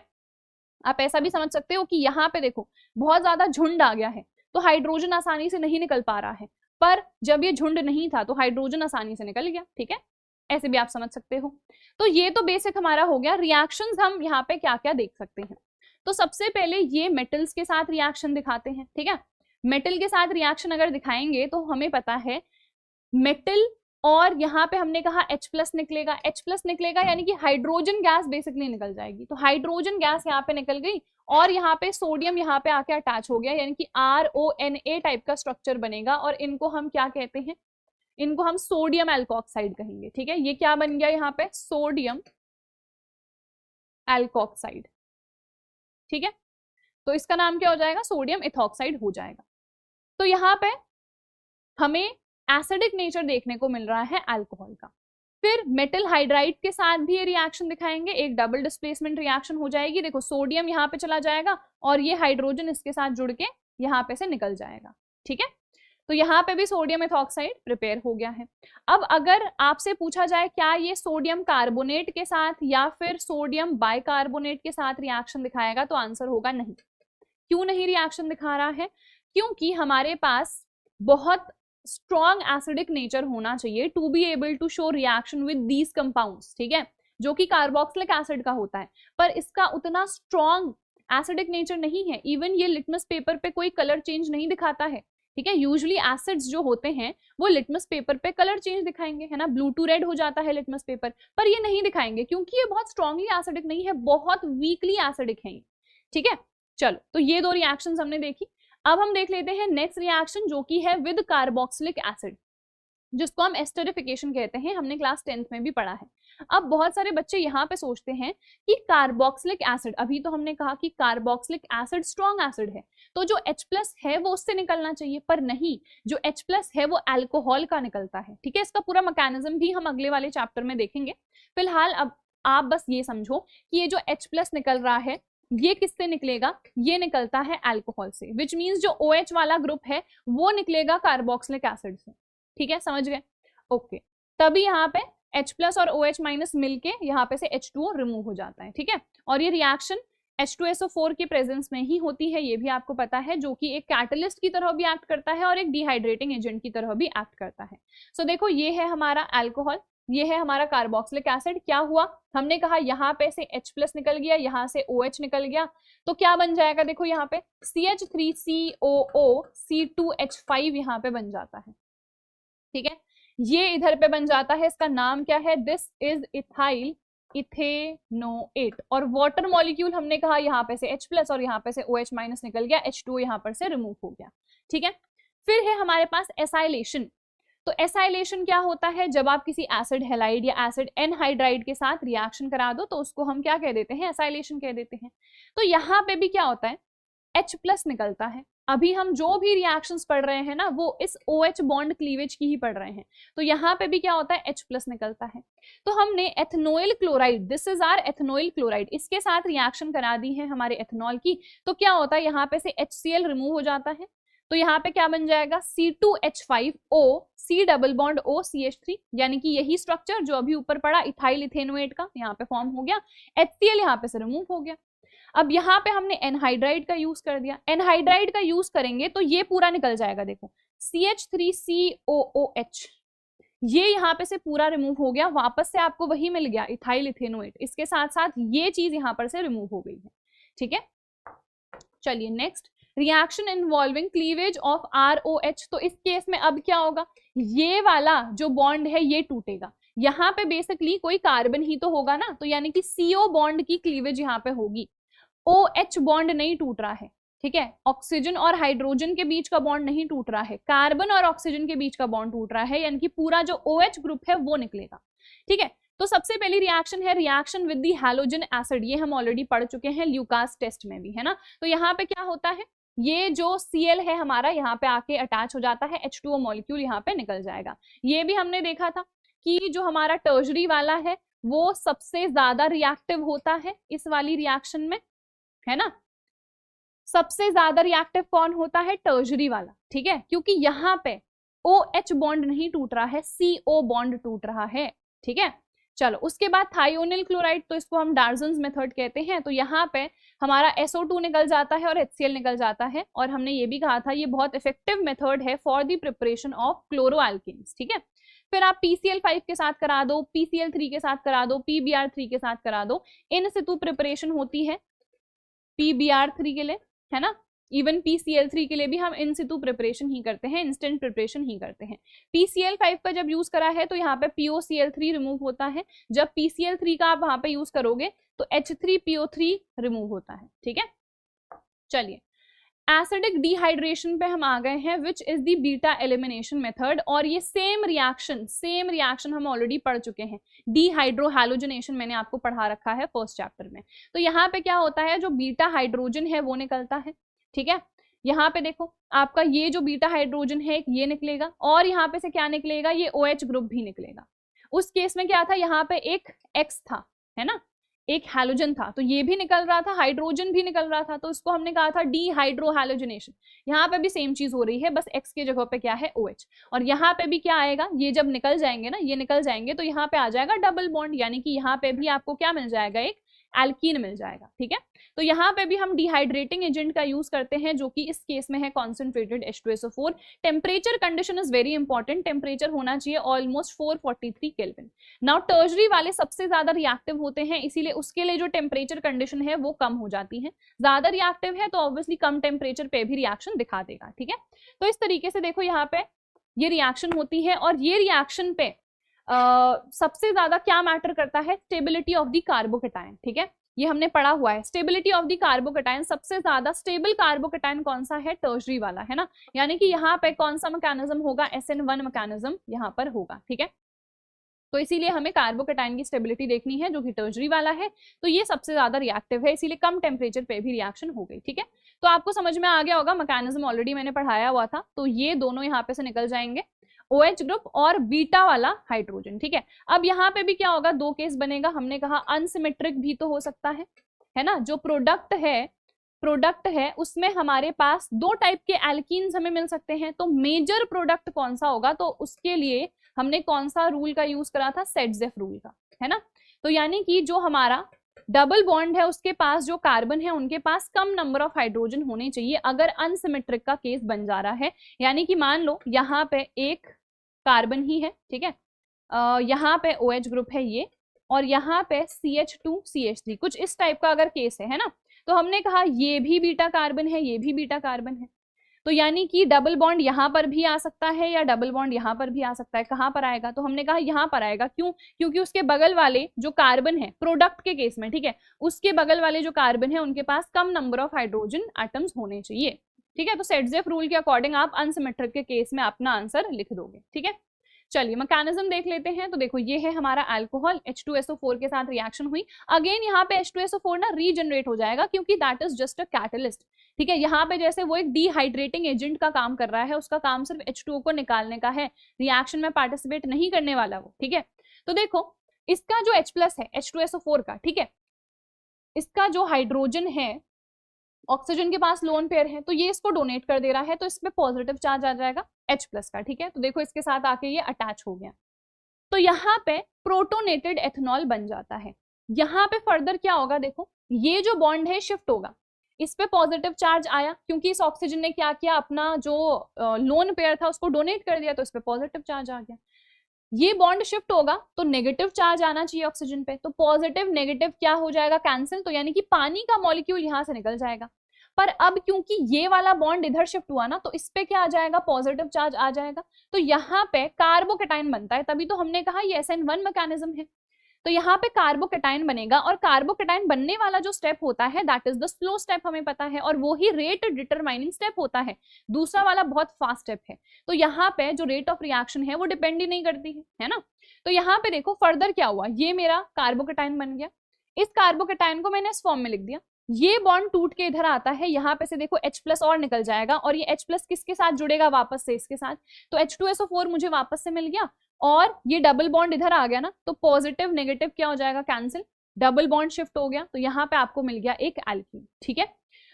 आप ऐसा भी समझ सकते हो कि यहाँ पे देखो बहुत ज्यादा झुंड आ गया है तो हाइड्रोजन आसानी से नहीं निकल पा रहा है, पर जब ये झुंड नहीं था तो हाइड्रोजन आसानी से निकल गया। ठीक है, ऐसे भी आप समझ सकते हो। तो ये तो बेसिक हमारा हो गया। रिएक्शंस हम यहाँ पे क्या क्या देख सकते हैं, तो सबसे पहले ये मेटल्स के साथ रिएक्शन दिखाते हैं। ठीक है, मेटल के साथ रिएक्शन अगर दिखाएंगे तो हमें पता है मेटल, और यहाँ पे हमने कहा H+ निकलेगा, H+ निकलेगा यानी कि हाइड्रोजन गैस बेसिकली निकल जाएगी, तो हाइड्रोजन गैस यहाँ पे निकल गई और यहाँ पे सोडियम यहाँ पे आके अटैच हो गया, यानी कि RONA टाइप का स्ट्रक्चर बनेगा, और इनको हम क्या कहते हैं, इनको हम सोडियम एल्कोक्साइड कहेंगे। ठीक है, ये क्या बन गया यहाँ पे, सोडियम एल्कोक्साइड। ठीक है, तो इसका नाम क्या हो जाएगा, सोडियम इथॉक्साइड हो जाएगा। तो यहाँ पे हमें एसिडिक नेचर देखने को मिल रहा है अल्कोहल का। फिर मेटल हाइड्राइड के साथ भी ये रिएक्शन दिखाएंगे, एक डबल डिस्प्लेसमेंट रिएक्शन हो जाएगी। देखो सोडियम यहाँ पे चला जाएगा और ये हाइड्रोजन इसके साथ जुड़ के यहाँ पे से निकल जाएगा। ठीक है, तो यहाँ पे भी सोडियम इथॉक्साइड प्रिपेयर हो गया है। अब अगर आपसे पूछा जाए क्या ये सोडियम कार्बोनेट के साथ या फिर सोडियम बाइकार्बोनेट के साथ रिएक्शन दिखाएगा, तो आंसर होगा नहीं। क्यों नहीं रिएक्शन दिखा रहा है, क्योंकि हमारे पास बहुत स्ट्रॉन्ग एसिडिक नेचर होना चाहिए to be able to show reaction with these compounds. ठीक है, जो कि कार्बोक्सिलिक एसिड का होता है, पर इसका उतना स्ट्रॉन्ग एसिडिक नेचर नहीं है। इवन ये लिटमस पेपर पे कोई कलर चेंज नहीं दिखाता है। ठीक है, यूजुअली एसिड्स जो होते हैं वो लिटमस पेपर पे कलर चेंज दिखाएंगे, है ना, ब्लू टू रेड हो जाता है लिटमस पेपर, पर ये नहीं दिखाएंगे क्योंकि ये बहुत स्ट्रांगली एसिडिक नहीं है, बहुत वीकली एसिडिक है। ठीक है, चलो तो ये 2 रिएक्शंस हमने देखी। अब हम देख लेते हैं नेक्स्ट रिएक्शन जो कि है विद कार्बोक्सिलिक एसिड, जिसको हम एस्टरिफिकेशन कहते हैं, हमने क्लास 10th में भी पढ़ा है। अब बहुत सारे बच्चे यहाँ पे सोचते हैं कि कार्बोक्सिलिक एसिड, अभी तो हमने कहा कि कार्बोक्सिलिक एसिड स्ट्रॉन्ग एसिड है तो जो H+ है वो उससे निकलना चाहिए, पर नहीं, जो H+ है वो अल्कोहल का निकलता है। ठीक है, इसका पूरा मैकेनिज्म भी हम अगले वाले चैप्टर में देखेंगे। फिलहाल अब आप बस ये समझो कि ये जो H+ निकल रहा है ये किससे निकलेगा, ये निकलता है अल्कोहल से, विच मीन्स जो OH वाला ग्रुप है वो निकलेगा कार्बोक्सिलिक एसिड से। ठीक है, समझ गए? ओके, तभी यहाँ पे H+ और OH- मिलके यहाँ पे से H2O रिमूव हो जाता है। ठीक है, और ये रिएक्शन H2SO4 के प्रेजेंस में ही होती है, ये भी आपको पता है, जो कि एक कैटलिस्ट की तरह भी एक्ट करता है और एक डिहाइड्रेटिंग एजेंट की तरह भी एक्ट करता है। सो देखो, ये है हमारा अल्कोहल, ये है हमारा कार्बोक्सिलिक एसिड। क्या हुआ, हमने कहा यहाँ पे से H+ निकल गया, यहाँ से OH निकल गया, तो क्या बन जाएगा, देखो यहाँ पे CH3COO C2H5 यहाँ पे बन जाता है। ठीक है, ये इधर पे बन जाता है, इसका नाम क्या है, दिस इज इथाइल इथेनोएट। और वाटर मॉलिक्यूल हमने कहा यहाँ पे से H+ और यहाँ पे से OH- निकल गया, H2O यहाँ पर से रिमूव हो गया। ठीक है, फिर है हमारे पास एसाइलेशन। तो एसाइलेशन क्या होता है, जब आप किसी एसिड हैलाइड या एसिड एनहाइड्राइड के साथ रिएक्शन करा दो तो उसको हम क्या कह देते हैं, एसाइलेशन कह देते हैं। तो यहाँ पे भी क्या होता है, H+ निकलता है। अभी हम जो भी रिएक्शंस पढ़ रहे हैं ना वो इस OH बॉन्ड क्लीवेज की ही पढ़ रहे हैं, तो यहाँ पे भी क्या होता है, H+ निकलता है। तो हमने ethanoyl chloride, this is our ethanoyl chloride, इसके साथ रिएक्शन करा दी है हमारे एथनॉल की, तो क्या होता है, यहाँ पे से HCl रिमूव हो जाता है, तो यहाँ पे क्या बन जाएगा, C2H5O C double bond O CH3, यानी कि यही स्ट्रक्चर जो अभी ऊपर पड़ा इथाइल इथेनोएट का यहाँ पे फॉर्म हो गया, HCl यहाँ पे से रिमूव हो गया। अब यहाँ पे हमने एनहाइड्राइड का यूज कर दिया, एनहाइड्राइड का यूज करेंगे तो ये पूरा निकल जाएगा, देखो CH3COOH, ये यहाँ पे से पूरा रिमूव हो गया, वापस से आपको वही मिल गया इथाइल इथेनोएट, इसके साथ साथ ये चीज यहाँ पर से रिमूव हो गई है। ठीक है, चलिए next, reaction involving cleavage of ROH। तो इस केस में अब क्या होगा, ये वाला जो बॉन्ड है ये टूटेगा, यहाँ पे बेसिकली कोई कार्बन ही तो होगा ना, तो यानी कि CO बॉन्ड की क्लीवेज यहाँ पे होगी, OH बॉन्ड नहीं टूट रहा है। ठीक है, ऑक्सीजन और हाइड्रोजन के बीच का बॉन्ड नहीं टूट रहा है, कार्बन और ऑक्सीजन के बीच का बॉन्ड टूट रहा है, यानी कि पूरा जो OH ग्रुप है वो निकलेगा। ठीक है, तो सबसे पहली रिएक्शन है reaction with the halogen acid, ये हम ऑलरेडी पढ़ चुके हैं ल्यूकास टेस्ट में भी, है ना। तो यहाँ पे क्या होता है, ये जो Cl है हमारा यहाँ पे आके अटैच हो जाता है, H2O मॉलिक्यूल यहाँ पे निकल जाएगा। ये भी हमने देखा था कि जो हमारा टर्शरी वाला है वो सबसे ज्यादा रिएक्टिव होता है इस वाली रिएक्शन में, है ना। सबसे ज्यादा रिएक्टिव कौन होता है, टर्शरी वाला। ठीक है, क्योंकि यहाँ पे OH बॉन्ड नहीं टूट रहा है, CO बॉन्ड टूट रहा है। ठीक है, चलो उसके बाद थायोनिल क्लोराइड, तो इसको हम डार्जन्स मेथड कहते हैं। तो यहाँ पे हमारा SO2 निकल जाता है और HCl निकल जाता है, और हमने ये भी कहा था ये बहुत इफेक्टिव मेथड है फॉर द प्रिपरेशन ऑफ क्लोरोएल्केन्स। ठीक है, फिर आप PCl5 के साथ करा दो, PCl3 के साथ करा दो, PBr3 के साथ करा दो, इन सितु प्रिपरेशन होती है PBr3 के लिए, है ना। इवन PCl3 के लिए भी हम इन सितु प्रिपरेशन ही करते हैं, इंस्टेंट प्रिपरेशन ही करते हैं। PCl5 का जब यूज करा है तो यहाँ पे POCl3 रिमूव होता है, जब PCl3 का आप वहां पे यूज करोगे तो H3PO3 रिमूव होता है। ठीक है, चलिए एसिडिक डिहाइड्रेशन पे हम आ गए हैं, which is the beta elimination method, और ये सेम रिएक्शन हम ऑलरेडी पढ़ चुके हैं, डिहाइड्रोहैलोजनेशन मैंने आपको पढ़ा रखा है फर्स्ट चैप्टर में। तो यहाँ पे क्या होता है, जो बीटा हाइड्रोजन है वो निकलता है। ठीक है, यहाँ पे देखो आपका ये जो बीटा हाइड्रोजन है ये निकलेगा, और यहाँ पे से क्या निकलेगा, ये OH ग्रुप भी निकलेगा। उस केस में क्या था, यहाँ पे एक X था, है ना, एक हैलोजन था, तो ये भी निकल रहा था, हाइड्रोजन भी निकल रहा था, तो इसको हमने कहा था डिहाइड्रोहैलोजनेशन। यहाँ पे भी सेम चीज हो रही है, बस X के जगह पे क्या है OH, और यहाँ पे भी क्या आएगा, ये जब निकल जाएंगे ना, ये निकल जाएंगे तो यहाँ पे आ जाएगा डबल बॉन्ड, यानी कि यहाँ पे भी आपको क्या मिल जाएगा, एक एल्कीन मिल जाएगा। ठीक है, तो यहाँ पे भी हम डिहाइड्रेटिंग एजेंट का यूज करते हैं, जो कि इस केस में है concentrated H2SO4। Temperature condition is very important, temperature होना चाहिए ऑलमोस्ट 443 केल्विन। नाउ टर्शरी वाले सबसे ज्यादा रिएक्टिव होते हैं, इसीलिए उसके लिए जो टेम्परेचर कंडीशन है वो कम हो जाती है, ज्यादा रिएक्टिव है तो ऑब्वियसली कम टेम्परेचर पे भी रिएक्शन दिखा देगा। ठीक है, तो इस तरीके से देखो यहाँ पे ये रिएक्शन होती है, और ये रिएक्शन पे सबसे ज्यादा क्या मैटर करता है, स्टेबिलिटी ऑफ द कार्बोकेटायन। ठीक है, ये हमने पढ़ा हुआ है। स्टेबिलिटी ऑफ द कार्बोकैटायन, सबसे ज्यादा स्टेबल कार्बोकैटायन कौन सा है, टर्शरी वाला, है ना। यानी कि यहाँ पे कौन सा मैकेनिज्म होगा, SN1 मैकेनिज्म यहाँ पर होगा, ठीक है। तो इसीलिए हमें कार्बोकैटायन की स्टेबिलिटी देखनी है जो कि टर्शरी वाला है, तो ये सबसे ज्यादा रिएक्टिव है, इसीलिए कम टेम्परेचर पे भी रिएक्शन हो गई, ठीक है। तो आपको समझ में आ गया होगा, मैकेनिज्म ऑलरेडी मैंने पढ़ाया हुआ था। तो ये दोनों यहाँ पे से निकल जाएंगे, OH ग्रुप और बीटा वाला हाइड्रोजन, ठीक है। अब यहाँ पे भी क्या होगा, दो केस बनेगा, हमने कहा अनसिमेट्रिक भी तो हो सकता है ना। जो प्रोडक्ट है उसमें हमारे पास दो टाइप के एल्कीन्स हमें मिल सकते हैं, तो मेजर प्रोडक्ट कौन सा होगा, तो उसके लिए हमने कौन सा रूल का यूज करा था, सेटजेफ रूल का, है ना। तो यानी कि जो हमारा डबल बॉन्ड है उसके पास जो कार्बन है उनके पास कम नंबर ऑफ हाइड्रोजन होने चाहिए अगर अनसिमेट्रिक का केस बन जा रहा है। यानी कि मान लो यहाँ पे एक कार्बन ही है, ठीक है, यहाँ पे OH ग्रुप है ये, और यहाँ पे CH2CH3, कुछ इस टाइप का अगर केस है ना, तो हमने कहा ये भी बीटा कार्बन है, ये भी बीटा कार्बन है, तो यानी कि डबल बॉन्ड यहाँ पर भी आ सकता है या डबल बॉन्ड यहाँ पर भी आ सकता है। कहाँ पर आएगा, तो हमने कहा यहाँ पर आएगा, क्यों, क्योंकि उसके बगल वाले जो कार्बन है प्रोडक्ट के केस में, ठीक है, उसके बगल वाले जो कार्बन है उनके पास कम नंबर ऑफ हाइड्रोजन एटम्स होने चाहिए, ठीक है। तो सेटजेफ रूल के अकॉर्डिंग आप अनसिमेट्रिक के केस में अपना आंसर लिख दोगे, ठीक है। चलिए मैकेनिज्म देख लेते हैं। तो देखो ये है हमारा अल्कोहल, H2SO4 के साथ रिएक्शन हुई, अगेन यहाँ पे H2SO4 ना रीजनरेट हो जाएगा क्योंकि that is just a catalyst, ठीक है। यहाँ पे जैसे वो एक डिहाइड्रेटिंग एजेंट का काम कर रहा है, उसका काम सिर्फ H2O को निकालने का है, रिएक्शन में पार्टिसिपेट नहीं करने वाला वो, ठीक है। तो देखो इसका जो H+ है H2SO4 का, ठीक है, इसका जो हाइड्रोजन है ऑक्सीजन के पास लोन पेयर है, तो ये इसको डोनेट कर दे रहा है, तो इसमें पॉजिटिव चार्ज आ जाएगा H+ का, ठीक है। तो देखो इसके साथ आके ये अटैच हो गया, तो यहाँ पे प्रोटोनेटेड एथेनॉल बन जाता है। यहाँ पे फर्दर क्या होगा, देखो ये जो बॉन्ड है शिफ्ट होगा, इस पे पॉजिटिव चार्ज आया क्योंकि इस ऑक्सीजन ने क्या किया, अपना जो लोन पेयर था उसको डोनेट कर दिया, तो इस पे पॉजिटिव चार्ज आ गया। ये बॉन्ड शिफ्ट होगा तो नेगेटिव चार्ज आना चाहिए ऑक्सीजन पे, तो पॉजिटिव नेगेटिव क्या हो जाएगा, कैंसिल, तो यानी कि पानी का मॉलिक्यूल यहाँ से निकल जाएगा। पर अब क्योंकि ये वाला बॉन्ड इधर शिफ्ट हुआ ना, तो इस पे क्या आ जाएगा, पॉजिटिव चार्ज आ जाएगा, तो यहाँ पे कार्बोकैटायन बनता है। तभी तो हमने कहा ये SN1 मैकेनिज्म है, तो यहाँ पे कार्बोकैटायन बनेगा, और कार्बोकैटायन बनने वाला जो स्टेप होता है that is the slow step, हमें पता है, और वो ही रेट डिटरमाइनिंग स्टेप होता है। दूसरा वाला बहुत फास्ट स्टेप है, तो यहाँ पे जो रेट ऑफ रिएक्शन है वो डिपेंड ही नहीं करती है ना। तो यहाँ पे देखो फर्दर क्या हुआ, ये मेरा कार्बोकैटायन बन गया, इस कार्बोकैटायन को मैंने इस फॉर्म में लिख दिया, ये बॉन्ड टूट के इधर आता है, यहाँ पे से देखो H+ और निकल जाएगा, और ये H+ किसके साथ जुड़ेगा, वापस से इसके साथ, तो H2SO4 मुझे वापस से मिल गया, और ये डबल बॉन्ड इधर आ गया ना, तो पॉजिटिव नेगेटिव क्या हो जाएगा, कैंसिल, डबल बॉन्ड शिफ्ट हो गया, तो यहाँ पे आपको मिल गया एक एल्कीन, ठीक है।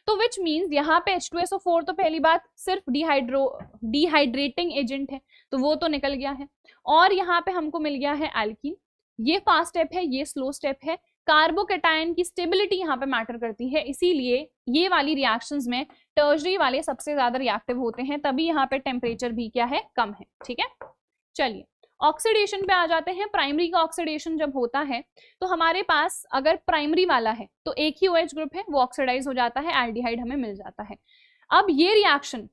तो विच मीन्स यहाँ पे H2SO4 तो पहली बात सिर्फ डिहाइड्रेटिंग एजेंट है, तो वो तो निकल गया है, और यहाँ पे हमको मिल गया है एल्कीन। ये फास्ट स्टेप है, ये स्लो स्टेप है। कार्बोकैटायन की स्टेबिलिटी यहाँ पे मैटर करती है, इसीलिए ये वाली रिएक्शंस में टर्शरी वाले सबसे ज्यादा रिएक्टिव होते हैं, तभी यहाँ पे टेम्परेचर भी क्या है, कम है, ठीक है। चलिए ऑक्सीडेशन पे आ जाते हैं। प्राइमरी का ऑक्सीडेशन जब होता है तो हमारे पास अगर प्राइमरी वाला है तो एक ही OH ग्रुप है, वो ऑक्सीडाइज हो जाता है, एल्डिहाइड हमें मिल जाता है। अब ये रिएक्शन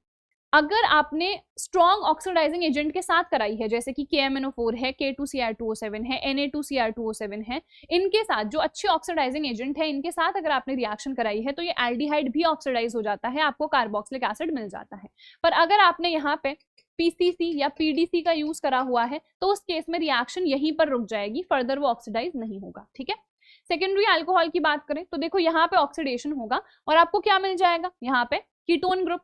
अगर आपने स्ट्रॉन्ग ऑक्सीडाइजिंग एजेंट के साथ कराई है, जैसे कि KMNO4 है, K2Cr2O7 है, Na2Cr2O7 है, इनके साथ जो अच्छे ऑक्सीडाइजिंग एजेंट है इनके साथ अगर आपने रिएक्शन कराई है, तो ये एल्डिहाइड भी ऑक्सीडाइज हो जाता है, आपको कार्बोक्सिलिक एसिड मिल जाता है। पर अगर आपने यहाँ पे PCC या PDC का यूज करा हुआ है, तो उस केस में रिएक्शन यहीं पर रुक जाएगी, फर्दर वो ऑक्सीडाइज नहीं होगा, ठीक है। सेकेंडरी अल्कोहल की बात करें तो देखो यहाँ पे ऑक्सीडेशन होगा, और आपको क्या मिल जाएगा, यहाँ पे कीटोन ग्रुप,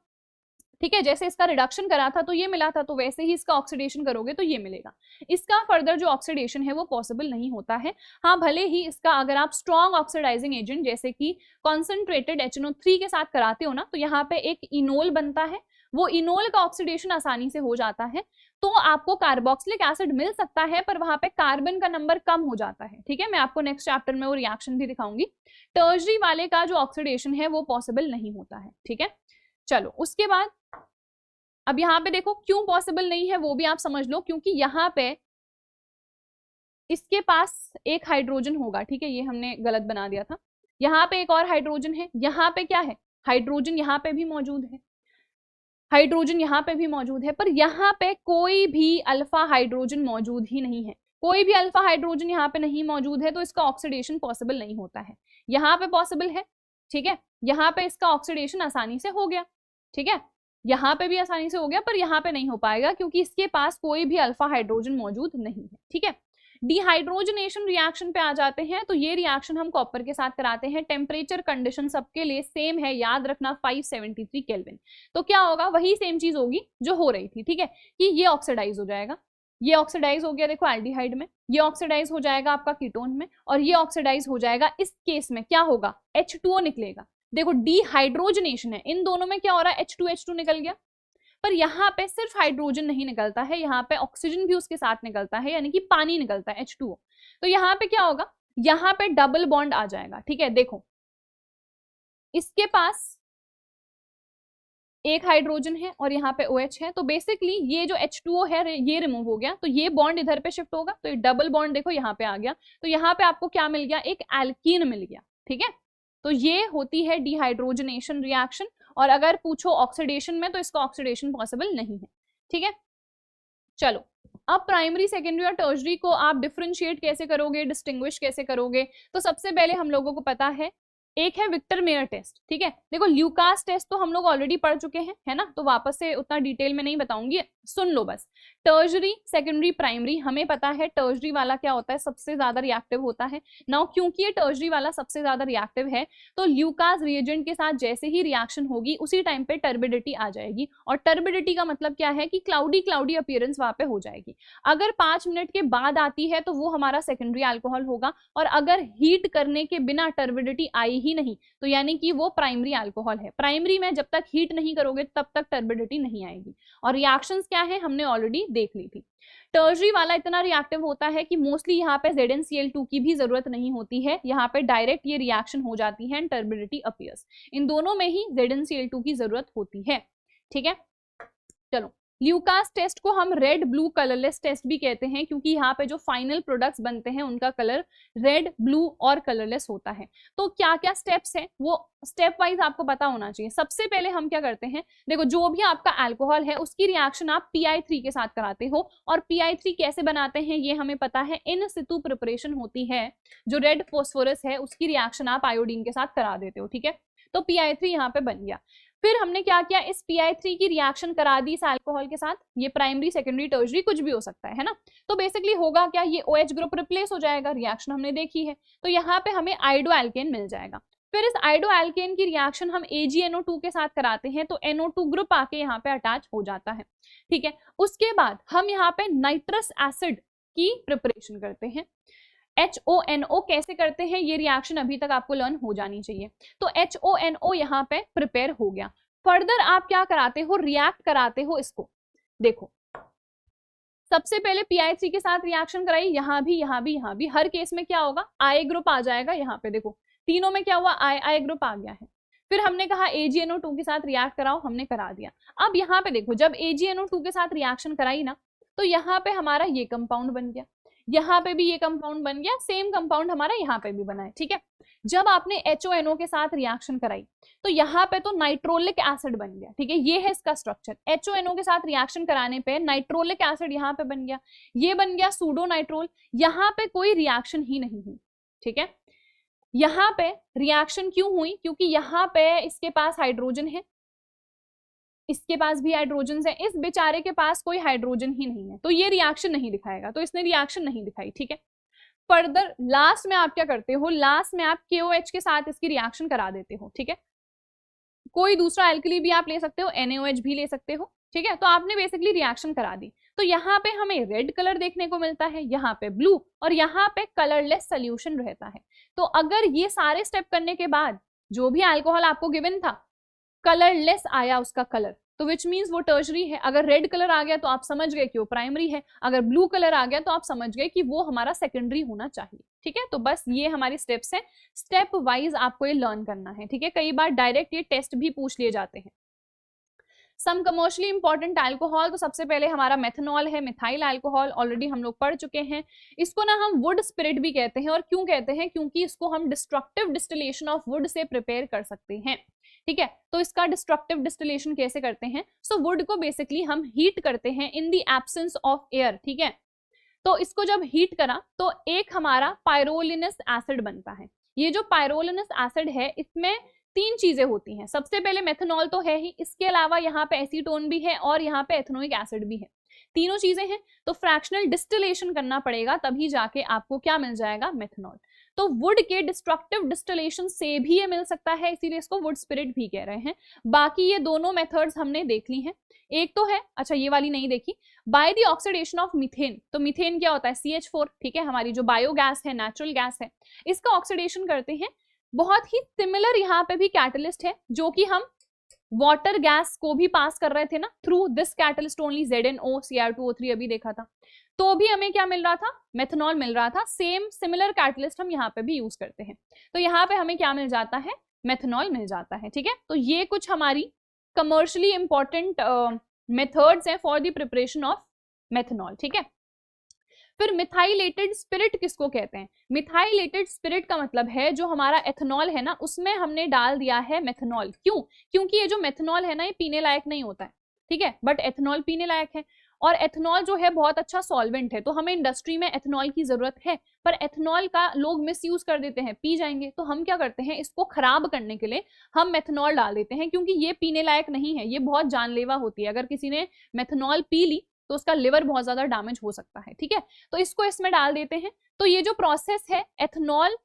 ठीक है। जैसे इसका रिडक्शन करा था तो ये मिला था, तो वैसे ही इसका ऑक्सीडेशन करोगे तो ये मिलेगा। इसका फर्दर जो ऑक्सीडेशन है वो पॉसिबल नहीं होता है। हाँ, भले ही इसका अगर आप स्ट्रॉन्ग ऑक्सीडाइजिंग एजेंट जैसे कि कॉन्सेंट्रेटेड HNO3 के साथ कराते हो ना, तो यहाँ पे एक इनोल बनता है, वो इनोल का ऑक्सीडेशन आसानी से हो जाता है, तो आपको कार्बोक्सिलिक एसिड मिल सकता है, पर वहां पे कार्बन का नंबर कम हो जाता है, ठीक है। मैं आपको नेक्स्ट चैप्टर में वो रिएक्शन भी दिखाऊंगी। टर्शरी वाले का जो ऑक्सीडेशन है वो पॉसिबल नहीं होता है, ठीक है। चलो उसके बाद अब यहाँ पे देखो क्यों पॉसिबल नहीं है वो भी आप समझ लो, क्योंकि यहाँ पे इसके पास एक हाइड्रोजन होगा, ठीक है, ये हमने गलत बना दिया था, यहाँ पे एक और हाइड्रोजन है, यहाँ पे क्या है, हाइड्रोजन यहाँ पे भी मौजूद है, हाइड्रोजन यहाँ पे भी मौजूद है, पर यहाँ पे कोई भी अल्फा हाइड्रोजन मौजूद ही नहीं है, कोई भी अल्फा हाइड्रोजन यहाँ पे नहीं मौजूद है, तो इसका ऑक्सीडेशन पॉसिबल नहीं होता है। यहाँ पे पॉसिबल है, ठीक है, यहाँ पे इसका ऑक्सीडेशन आसानी से हो गया, ठीक है, यहाँ पे भी आसानी से हो गया, पर यहाँ पे नहीं हो पाएगा क्योंकि इसके पास कोई भी अल्फा हाइड्रोजन मौजूद नहीं है, ठीक है। डिहाइड्रोजनेशन रिएक्शन पे आ जाते हैं, तो ये रिएक्शन हम कॉपर के साथ कराते हैं। टेम्परेचर कंडीशन सबके लिए सेम है, याद रखना 573 केल्विन। तो क्या होगा, वही सेम चीज होगी जो हो रही थी, ठीक है, कि ये ऑक्सीडाइज हो जाएगा, ये ऑक्सीडाइज हो गया देखो एल्डिहाइड में, ये ऑक्सीडाइज हो जाएगा आपका कीटोन में, और ये ऑक्सीडाइज हो जाएगा, इस केस में क्या होगा, H2O निकलेगा। देखो डिहाइड्रोजनेशन है, इन दोनों में क्या हो रहा है, H2H2 निकल गया, पर यहाँ पे सिर्फ हाइड्रोजन नहीं निकलता है, यहाँ पे ऑक्सीजन भी उसके साथ निकलता है, यानी कि पानी निकलता है H2O। तो यहाँ पे क्या होगा, यहाँ पे डबल बॉन्ड आ जाएगा, ठीक है। देखो इसके पास एक हाइड्रोजन है और यहाँ पे OH है, तो बेसिकली ये जो H2O है ये रिमूव हो गया, तो ये बॉन्ड इधर पे शिफ्ट होगा, तो ये डबल बॉन्ड देखो यहाँ पे आ गया, तो यहाँ पे आपको क्या मिल गया, एक एल्कीन मिल गया, ठीक है। तो ये होती है डिहाइड्रोजनेशन रिएक्शन, और अगर पूछो ऑक्सीडेशन में तो इसका ऑक्सीडेशन पॉसिबल नहीं है, ठीक है। चलो अब प्राइमरी, सेकेंडरी और टर्शरी को आप डिफरेंशिएट कैसे करोगे, डिस्टिंग्विश कैसे करोगे, तो सबसे पहले हम लोगों को पता है एक है विक्टर मेयर टेस्ट, ठीक है। देखो ल्यूकास टेस्ट तो हम लोग ऑलरेडी पढ़ चुके हैं, है ना, तो वापस से उतना डिटेल में नहीं बताऊंगी, सुन लो बस। टर्शरी, सेकेंडरी, प्राइमरी, हमें पता है टर्शरी वाला क्या होता है, सबसे ज्यादा रिएक्टिव होता है। नाउ क्योंकि ये टर्शरी वाला सबसे ज्यादा रिएक्टिव है, तो ल्यूकास रिएजेंट के साथ जैसे ही रिएक्शन होगी उसी टाइम पे टर्बिडिटी आ जाएगी, और टर्बिडिटी का मतलब क्या है कि क्लाउडी क्लाउडी अपीयरेंस वहां पे हो जाएगी। अगर 5 मिनट के बाद आती है तो वो हमारा सेकेंडरी अल्कोहल होगा, और अगर हीट करने के बिना टर्बिडिटी आई ही नहीं तो यानी कि वो प्राइमरी अल्कोहल है। प्राइमरी में जब तक हीट नहीं करोगे तब तक टर्बिडिटी नहीं आएगी, और रिएक्शंस क्या है हमने ऑलरेडी देख ली थी। टर्शरी वाला इतना रिएक्टिव होता है कि मोस्टली यहाँ पे ZnCl2 की भी जरूरत नहीं होती है, यहाँ पे डायरेक्ट ये रिएक्शन हो जाती है एंड टर्बिडिटी अपीयर्स। इन दोनों में ही ZnCl2 की जरूरत होती है, ठीक है। चलो ल्यूकास टेस्ट को हम रेड ब्लू कलरलेस टेस्ट भी कहते हैं, क्योंकि यहाँ पे जो फाइनल प्रोडक्ट्स बनते हैं उनका कलर रेड, ब्लू और कलरलेस होता है। तो क्या क्या स्टेप्स हैं वो स्टेप वाइज आपको पता होना चाहिए। सबसे पहले हम क्या करते हैं, देखो जो भी आपका अल्कोहल है उसकी रिएक्शन आप PI3 के साथ कराते हो, और PI3 कैसे बनाते हैं ये हमें पता है, इन सितु प्रिपरेशन होती है। जो रेड फॉस्फोरस है उसकी रिएक्शन आप आयोडीन के साथ करा देते हो, ठीक है, तो PI3 यहाँ पे बन गया। फिर हमने क्या किया, इस PI3 की रिएक्शन करा दी इस अल्कोहल के साथ, ये प्राइमरी, सेकेंडरी, टर्शरी कुछ भी हो सकता है ना। तो बेसिकली होगा क्या, ये OH ग्रुप रिप्लेस हो जाएगा, रिएक्शन हमने देखी है, तो यहाँ पे हमें आइडो एल्केन मिल जाएगा। फिर इस आइडो एल्केन की रिएक्शन हम AgNO2 के साथ कराते हैं, तो NO2 ग्रुप आके यहाँ पे अटैच हो जाता है, ठीक है। उसके बाद हम यहाँ पे नाइट्रस एसिड की प्रिपरेशन करते हैं। HONO कैसे करते हैं ये रिएक्शन अभी तक आपको लर्न हो जानी चाहिए। तो HONO यहाँ पे प्रिपेयर हो गया। फर्दर आप क्या कराते हो, रिएक्ट कराते हो इसको। देखो सबसे पहले PI3 के साथ रिएक्शन कराई, यहाँ भी यहाँ भी यहाँ भी, हर केस में क्या होगा, I ग्रुप आ जाएगा। यहाँ पे देखो तीनों में क्या हुआ, I ग्रुप आ गया है। फिर हमने कहा AgNO2 के साथ रिएक्ट कराओ, हमने करा दिया। अब यहाँ पे देखो जब AgNO2 के साथ रिएक्शन कराई ना, तो यहाँ पे हमारा ये कंपाउंड बन गया, यहाँ पे भी ये कंपाउंड बन गया, सेम कंपाउंड हमारा यहाँ पे भी बना है, ठीक है। जब आपने HONO के साथ रिएक्शन कराई तो यहाँ पे तो नाइट्रोलिक एसिड बन गया, ठीक है, ये है इसका स्ट्रक्चर। HONO के साथ रिएक्शन कराने पे नाइट्रोलिक एसिड यहाँ पे बन गया, ये बन गया सूडो नाइट्रोल, यहाँ पे कोई रिएक्शन ही नहीं हुई, ठीक है। यहाँ पे रिएक्शन क्यों हुई, क्योंकि यहाँ पे इसके पास हाइड्रोजन है, इसके पास भी हाइड्रोजन है, इस बेचारे के पास कोई हाइड्रोजन ही नहीं है, तो ये रिएक्शन नहीं दिखाएगा, तो इसने रिएक्शन नहीं दिखाई, ठीक है। फर्दर लास्ट में आप क्या करते हो, लास्ट में आप KOH के साथ इसकी रिएक्शन करा देते हो, ठीक है। कोई दूसरा एल्कली भी आप ले सकते हो, NaOH भी ले सकते हो, ठीक है। तो आपने बेसिकली रिएक्शन करा दी, तो यहाँ पे हमें रेड कलर देखने को मिलता है, यहाँ पे ब्लू, और यहाँ पे कलरलेस सोल्यूशन रहता है। तो अगर ये सारे स्टेप करने के बाद जो भी अल्कोहल आपको गिवन था कलरलेस आया उसका कलर, तो विच मीन्स वो टर्शरी है। अगर रेड कलर आ गया तो आप समझ गए कि वो प्राइमरी है, अगर ब्लू कलर आ गया तो आप समझ गए कि वो हमारा सेकेंडरी होना चाहिए, ठीक है। तो बस ये हमारी स्टेप्स हैं, स्टेप वाइज आपको ये लर्न करना है, ठीक है। कई बार डायरेक्ट ये टेस्ट भी पूछ लिए जाते हैं। सम कमर्शियली इंपॉर्टेंट अल्कोहल, तो सबसे पहले हमारा मेथनॉल है, मिथाइल अल्कोहल, ऑलरेडी हम लोग पढ़ चुके हैं। इसको ना हम वुड स्पिरिट भी कहते हैं, और क्यों कहते हैं, क्योंकि इसको हम destructive distillation of would say prepare कर सकते हैं, ठीक है। तो इसका डिस्ट्रक्टिव डिस्टिलेशन कैसे करते हैं, सो वुड को बेसिकली हम हीट करते हैं in the absence of air, ठीक है। तो इसको जब हीट करा तो एक हमारा पायरोलिनस एसिड बनता है, ये जो पायरोलिनस एसिड है इसमें 3 चीजें होती हैं। सबसे पहले मेथनॉल तो है ही, इसके अलावा यहाँ पे एसीटोन भी है और यहाँ पे एथेनोइक एसिड भी है, तीनों चीजें हैं। तो फ्रैक्शनल डिस्टिलेशन करना पड़ेगा, तभी जाके आपको क्या मिल जाएगा, मेथनॉल। तो वुड के डिस्ट्रक्टिव डिस्टिलेशन से भी ये मिल सकता है, इसीलिए इसको वुड स्पिरिट भी कह रहे हैं। बाकी ये दोनों मेथड्स हमने देख ली हैं। एक तो है, अच्छा ये वाली नहीं देखी, by the oxidation of methane. तो मीथेन क्या होता है, CH4, ठीक है, हमारी जो बायोगैस है, नेचुरल गैस है, इसका ऑक्सीडेशन करते हैं। बहुत ही सिमिलर यहाँ पे भी कैटलिस्ट है, जो कि हम वाटर गैस को भी पास कर रहे थे ना, through this catalyst only, ZnO Cr2O3 अभी देखा था, तो भी हमें क्या मिल रहा था, मेथनॉल मिल रहा था। सेम सिमिलर कैटलिस्ट हम यहाँ पे भी यूज करते हैं, तो यहाँ पे हमें क्या मिल जाता है, मेथनॉल मिल जाता है, ठीक है। तो ये कुछ हमारी कमर्शियली इंपॉर्टेंट मेथड्स हैं for the preparation of methanol, ठीक है। फिर मिथाइलेटेड स्पिरिट किसको कहते हैं, मिथाइलेटेड स्पिरिट का मतलब है जो हमारा एथेनॉल है ना, उसमें हमने डाल दिया है मेथनॉल। क्यों, क्योंकि ये जो मेथनॉल है ना, ये पीने लायक नहीं होता है, ठीक है, बट एथेनॉल पीने लायक है। और एथेनॉल जो है बहुत अच्छा सॉल्वेंट है, तो हमें इंडस्ट्री में एथेनॉल की जरूरत है, पर एथेनॉल का लोग मिस यूज कर देते हैं, पी जाएंगे। तो हम क्या करते हैं, इसको खराब करने के लिए हम मेथनॉल डाल देते हैं, क्योंकि ये पीने लायक नहीं है, ये बहुत जानलेवा होती है। अगर किसी ने मेथनॉल पी ली तो उसका लिवर बहुत ज्यादा डैमेज हो सकता है, ठीक है। तो इसको इसमें डाल देते हैं। तो ये जो प्रोसेस है एथेनॉल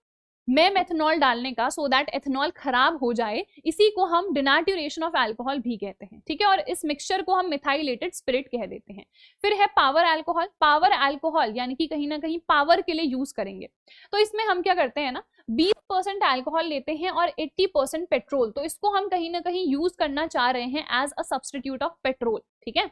में मेथनॉल डालने का, सो दैट एथेनॉल खराब हो जाए, इसी को हम डिनैट्यूरेशन ऑफ अल्कोहल भी कहते हैं, ठीक है। और इस मिक्सचर को हम मिथाइलेटेड स्पिरिट कह देते हैं। फिर है पावर अल्कोहल। पावर अल्कोहल यानी कि कहीं ना कहीं पावर के लिए यूज करेंगे, तो इसमें हम क्या करते हैं ना, 20% अल्कोहल लेते हैं और 80% पेट्रोल। तो इसको हम कहीं ना कहीं यूज करना चाह रहे हैं as a substitute of petrol, ठीक है।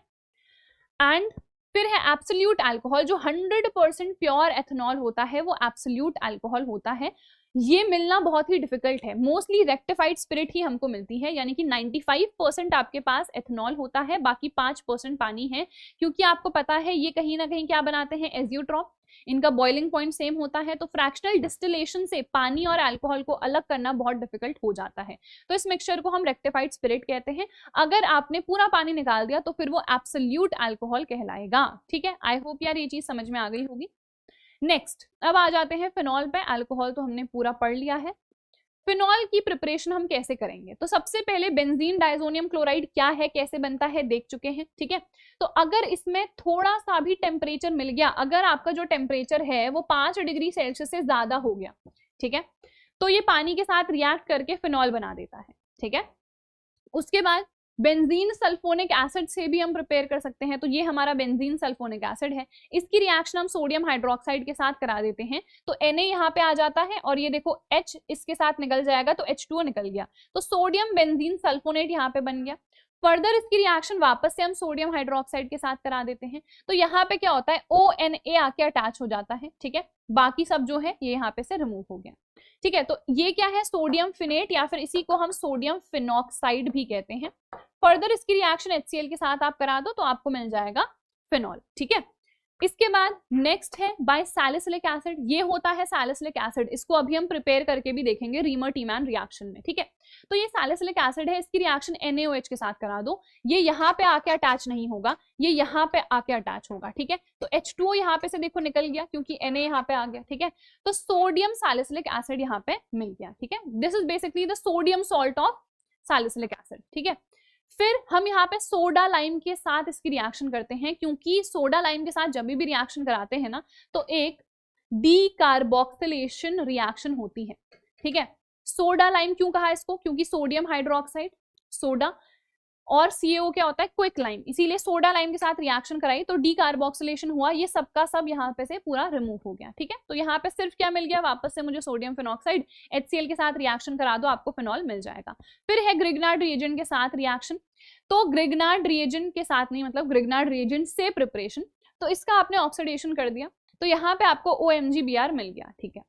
एंड फिर है एब्सोल्यूट अल्कोहल, जो 100% प्योर एथेनॉल होता है, वो एब्सोल्यूट अल्कोहल होता है। ये मिलना बहुत ही डिफिकल्ट है, मोस्टली रेक्टिफाइड स्पिरिट ही हमको मिलती है, यानी कि 95% आपके पास एथेनॉल होता है, बाकी 5% पानी है। क्योंकि आपको पता है ये कहीं ना कहीं क्या बनाते हैं, एजियोट्रॉप, इनका बॉइलिंग पॉइंट सेम होता है, तो फ्रैक्शनल डिस्टिलेशन से पानी और अल्कोहल को अलग करना बहुत डिफिकल्ट हो जाता है। तो इस मिक्सचर को हम रेक्टिफाइड स्पिरिट कहते हैं। अगर आपने पूरा पानी निकाल दिया तो फिर वो एब्सोल्यूट अल्कोहल कहलाएगा, ठीक है। आई होप यार ये चीज समझ में आ गई होगी। नेक्स्ट अब आ जाते हैं फिनॉल पे। अल्कोहल तो हमने पूरा पढ़ लिया है। फिनॉल की प्रिपरेशन हम कैसे करेंगे, तो सबसे पहले बेंजीन डाइजोनियम क्लोराइड क्या है, कैसे बनता है, देख चुके हैं, ठीक है। तो अगर इसमें थोड़ा सा भी टेम्परेचर मिल गया, अगर आपका जो टेम्परेचर है वो 5 डिग्री सेल्सियस से ज्यादा हो गया, ठीक है, तो ये पानी के साथ रिएक्ट करके फिनॉल बना देता है, ठीक है। उसके बाद बेंजीन सल्फोनिक एसिड से भी हम प्रिपेयर कर सकते हैं। तो ये हमारा बेंजीन सल्फोनिक एसिड है, इसकी रिएक्शन हम सोडियम हाइड्रोक्साइड के साथ करा देते हैं, तो Na यहाँ पे आ जाता है और ये देखो H इसके साथ निकल जाएगा, तो H2O निकल गया, तो सोडियम बेंजीन सल्फोनेट यहाँ पे बन गया। फर्दर इसकी रिएक्शन वापस से हम सोडियम हाइड्रोक्साइड के साथ करा देते हैं, तो यहाँ पे क्या होता है, ONA आके अटैच हो जाता है, ठीक है। बाकी सब जो है ये यहाँ पे से रिमूव हो गया, ठीक है। तो ये क्या है, सोडियम फिनेट, या फिर इसी को हम सोडियम फिनॉक्साइड भी कहते हैं। फर्दर इसकी रिएक्शन HCl के साथ आप करा दो तो आपको मिल जाएगा फिनॉल, ठीक है। इसके बाद नेक्स्ट है बाय सैलिसिलिक एसिड। ये होता है सैलिसिलिक एसिड, इसको अभी हम प्रिपेयर करके भी देखेंगे रीमर टीमैन रिएक्शन में, ठीक है। तो ये सैलिसिलिक एसिड है, इसकी रिएक्शन NaOH के साथ करा दो, ये यहाँ पे आके अटैच नहीं होगा, ये यहाँ पे आके अटैच होगा, ठीक है। तो H2O यहाँ पे से देखो निकल गया क्योंकि Na यहाँ पे आ गया, ठीक है। तो सोडियम सैलिसिलिक एसिड यहाँ पे मिल गया, ठीक है। This is basically the sodium salt of salicylic acid, ठीक है। फिर हम यहाँ पे सोडा लाइम के साथ इसकी रिएक्शन करते हैं, क्योंकि सोडा लाइम के साथ जब भी रिएक्शन कराते हैं ना, तो एक डीकार्बोक्सिलेशन रिएक्शन होती है, ठीक है। सोडा लाइम क्यों कहा इसको, क्योंकि सोडियम हाइड्रोक्साइड, सोडा और CaO क्या होता है, क्विक लाइम, इसीलिए सोडा लाइम के साथ रिएक्शन कराई तो डीकार्बोक्सिलेशन हुआ, ये सबका सब यहाँ पे से पूरा रिमूव हो गया, ठीक है। तो यहाँ पे सिर्फ क्या मिल गया, वापस से मुझे सोडियम फिनॉक्साइड, HCl के साथ रिएक्शन करा दो, आपको फिनॉल मिल जाएगा। फिर है ग्रिग्नार्ड रिएजेंट के साथ रिएक्शन। तो ग्रिग्नार्ड रिएजेंट के साथ नहीं, मतलब ग्रिग्नार्ड रिएजेंट से प्रिपरेशन, तो इसका आपने ऑक्सीडेशन कर दिया, तो यहाँ पे आपको OMgBr मिल गया, ठीक है।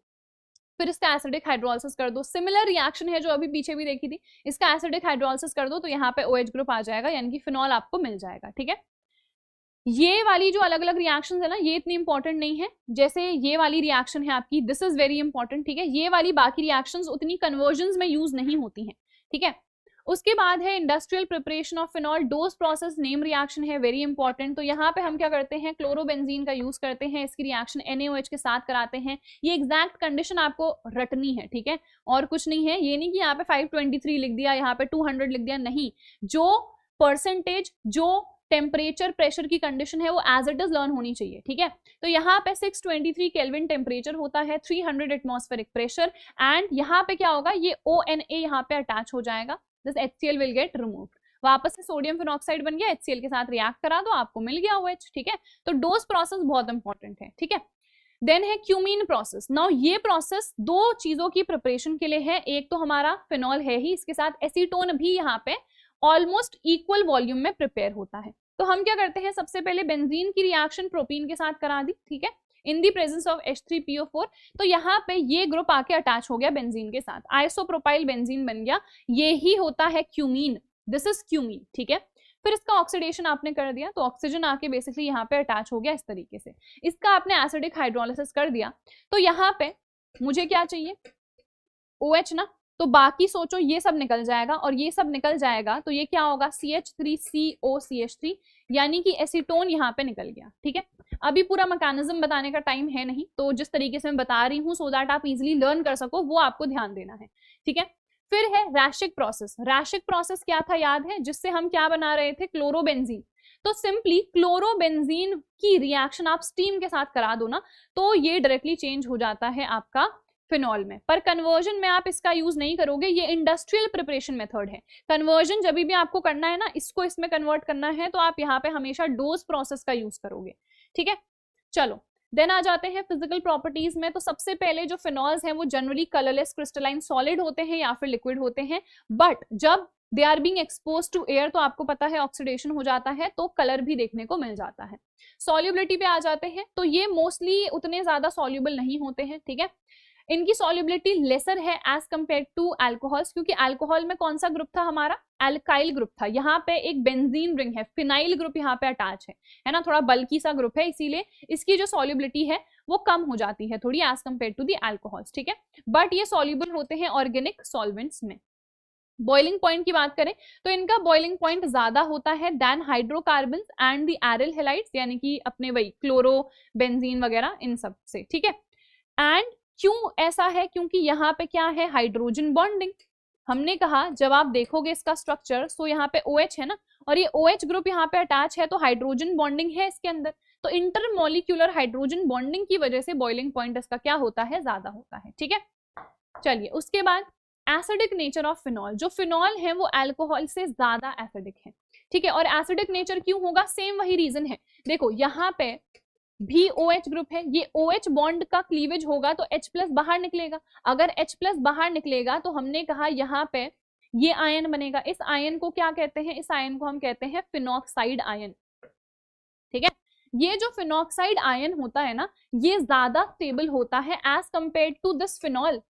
फिर इसका एसिडिक हाइड्रोलिसिस कर दो, सिमिलर रिएक्शन है जो अभी पीछे भी देखी थी, इसका एसिडिक हाइड्रोलिसिस कर दो तो यहाँ पे OH ग्रुप आ जाएगा, यानी कि फिनॉल आपको मिल जाएगा, ठीक है। ये वाली जो अलग अलग रिएक्शन है ना, ये इतनी इंपॉर्टेंट नहीं है, जैसे ये वाली रिएक्शन है आपकी, दिस इज वेरी इंपॉर्टेंट, ठीक है। ये वाली बाकी रिएक्शंस उतनी कन्वर्जन्स में यूज नहीं होती हैं, ठीक है। उसके बाद है industrial preparation of phenol, dose process name reaction है, वेरी इंपॉर्टेंट। तो यहाँ पे हम क्या करते हैं, क्लोरोबेंजीन का यूज करते हैं, इसकी रिएक्शन NaOH के साथ कराते हैं। ये एग्जैक्ट कंडीशन आपको रटनी है, ठीक है, और कुछ नहीं है। ये नहीं कि यहाँ पे 523 लिख दिया, यहाँ पे 200 लिख दिया, नहीं, जो परसेंटेज, जो टेम्परेचर प्रेशर की कंडीशन है वो एज इट इज लर्न होनी चाहिए, ठीक है। तो यहाँ पे 623 केल्विन टेम्परेचर होता है, 300 एटमॉस्फेरिक प्रेशर, एंड यहाँ पे क्या होगा, ये ONa यहाँ पे अटैच हो जाएगा, this HCl will get removed, वापस से सोडियम फिनॉक्साइड बन गया, HCl के साथ रिएक्ट करा दो, आपको मिल गया OH, ठीक है। तो डोज प्रोसेस बहुत इंपॉर्टेंट है, ठीक है। देन है क्यूमीन प्रोसेस। नाउ ये प्रोसेस दो चीजों की प्रिपरेशन के लिए है, एक तो हमारा फिनॉल है ही, इसके साथ एसीटोन भी यहाँ पे ऑलमोस्ट इक्वल वॉल्यूम में प्रिपेयर होता है। तो हम क्या करते हैं, सबसे पहले बेंजीन की रिएक्शन प्रोपीन के साथ करा दी, ठीक है, in the presence of H3PO4। तो यहाँ पे ये ग्रुप आके अटैच हो गया बेंजीन के साथ, आइसोप्रोपाइल बेंजीन बन गया, ये ही होता है क्यूमीन, दिस इज क्यूमीन, ठीक है। फिर इसका ऑक्सीडेशन आपने कर दिया, तो ऑक्सीजन आके बेसिकली यहाँ पे अटैच हो गया इस तरीके से, इसका आपने एसिडिक हाइड्रोलिसिस कर दिया। तो यहाँ पे मुझे क्या चाहिए, OH ना, तो बाकी सोचो ये सब निकल जाएगा और ये सब निकल जाएगा, तो ये क्या होगा, CH3COCH3, यानी कि एसीटोन यहाँ पे निकल गया, ठीक है। अभी पूरा मैकेनिज्म बताने का टाइम है नहीं, तो जिस तरीके से मैं बता रही हूँ सो दैट आप इजीली लर्न कर सको, वो आपको ध्यान देना है, ठीक है। फिर है रैशिक प्रोसेस। रैशिक प्रोसेस क्या था याद है, जिससे हम क्या बना रहे थे, क्लोरोबेंजीन। तो सिंपली क्लोरोबेंजीन की रिएक्शन आप स्टीम के साथ करा दो ना, तो ये डायरेक्टली चेंज हो जाता है आपका फिनॉल में। पर कन्वर्जन में आप इसका यूज नहीं करोगे, ये इंडस्ट्रियल प्रिपरेशन मेथड है। कन्वर्जन जब भी आपको करना है ना, इसको इसमें कन्वर्ट करना है, तो आप यहाँ पे हमेशा डोज प्रोसेस का यूज करोगे, ठीक है। चलो देन आ जाते हैं फिजिकल प्रॉपर्टीज में। तो सबसे पहले जो फिनॉल्स हैं वो जनरली कलरलेस क्रिस्टलाइन सॉलिड होते हैं या फिर लिक्विड होते हैं, बट जब they are being expose to air, तो आपको पता है ऑक्सीडेशन हो जाता है, तो कलर भी देखने को मिल जाता है। सॉल्युबिलिटी पे आ जाते हैं, तो ये मोस्टली उतने ज्यादा सॉल्युबल नहीं होते हैं, ठीक है। इनकी सॉल्युबिलिटी लेसर है एज कंपेयर टू अल्कोहल्स, क्योंकि अल्कोहल में कौन सा ग्रुप था हमारा, अल्काइल ग्रुप था। यहाँ पे एक बेंजीन रिंग है, फिनाइल ग्रुप यहाँ पे अटैच है ना, थोड़ा बल्की सा ग्रुप है, इसीलिए इसकी जो सॉल्युबिलिटी है वो कम हो जाती है थोड़ी as compare to the alcohols, ठीक है। बट ये सॉल्युबल होते हैं ऑर्गेनिक सॉल्वेंट्स में। बॉइलिंग पॉइंट की बात करें तो इनका बॉइलिंग पॉइंट ज्यादा होता है then hydrocarbon and the aryl halides, यानी कि अपने वही क्लोरो बेंजीन वगैरह इन सब से, ठीक है। एंड क्यों ऐसा है, क्योंकि यहाँ पे क्या है, हाइड्रोजन बॉन्डिंग। हमने कहा जब आप देखोगे इसका स्ट्रक्चर, तो यहाँ पे OH है ना, और ये OH ग्रुप यहाँ पे अटैच है, तो हाइड्रोजन बॉन्डिंग है इसके अंदर, तो इंटरमोलिक्यूलर हाइड्रोजन बॉन्डिंग की वजह से बॉइलिंग पॉइंट इसका क्या होता है, ज्यादा होता है, ठीक है। चलिए उसके बाद एसिडिक नेचर ऑफ फिनॉल। जो फिनॉल है वो अल्कोहल से ज्यादा एसिडिक है, ठीक है। और एसिडिक नेचर क्यों होगा, सेम वही रीजन है। देखो यहाँ पे भी OH ग्रुप है, ये OH बॉन्ड का क्लीवेज होगा तो H+ बाहर निकलेगा। अगर H+ बाहर निकलेगा तो हमने कहा यहाँ पे ये आयन बनेगा। इस आयन को क्या कहते हैं, इस आयन को हम कहते हैं फिनॉक्साइड आयन, ठीक है। ये जो फिनॉक्साइड आयन होता है ना, ये ज्यादा स्टेबल होता है as compare to this phenol.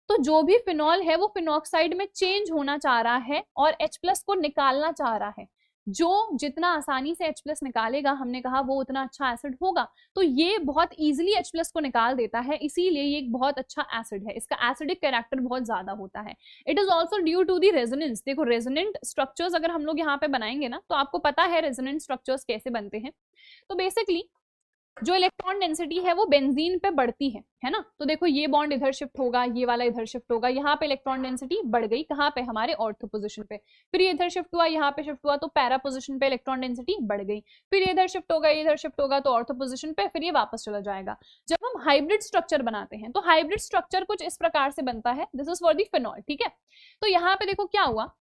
तो जो भी फिनॉल है वो फिनॉक्साइड में चेंज होना चाह रहा है और H+ को निकालना चाह रहा है। जो जितना आसानी से H+ निकालेगा, हमने कहा वो उतना अच्छा एसिड होगा। तो ये बहुत इजीली H+ को निकाल देता है, इसीलिए ये एक बहुत अच्छा एसिड है, इसका एसिडिक कैरेक्टर बहुत ज्यादा होता है। It is also due to the resonance. देखो रेजोनेंट स्ट्रक्चर्स अगर हम लोग यहाँ पे बनाएंगे ना, तो आपको पता है रेजोनेंट स्ट्रक्चर्स कैसे बनते हैं। तो बेसिकली जो इलेक्ट्रॉन डेंसिटी है वो बेंजीन पे बढ़ती है ना। तो देखो ये बॉन्ड इधर शिफ्ट होगा, ये वाला इधर शिफ्ट होगा, यहाँ पे इलेक्ट्रॉन डेंसिटी बढ़ गई, कहाँ पे, हमारे ऑर्थो पोजीशन पे। फिर ये इधर शिफ्ट हुआ, यहाँ पे शिफ्ट हुआ, तो पैरा पोजीशन पे इलेक्ट्रॉन डेंसिटी बढ़ गई। फिर ये इधर शिफ्ट होगा, इधर शिफ्ट होगा, तो ऑर्थो पोजीशन पे, फिर ये वापस चला जाएगा। जब हम हाइब्रिड स्ट्रक्चर बनाते हैं तो हाइब्रिड स्ट्रक्चर कुछ इस प्रकार से बनता है, this is for the phenol, ठीक है। तो यहाँ पे देखो क्या हुआ,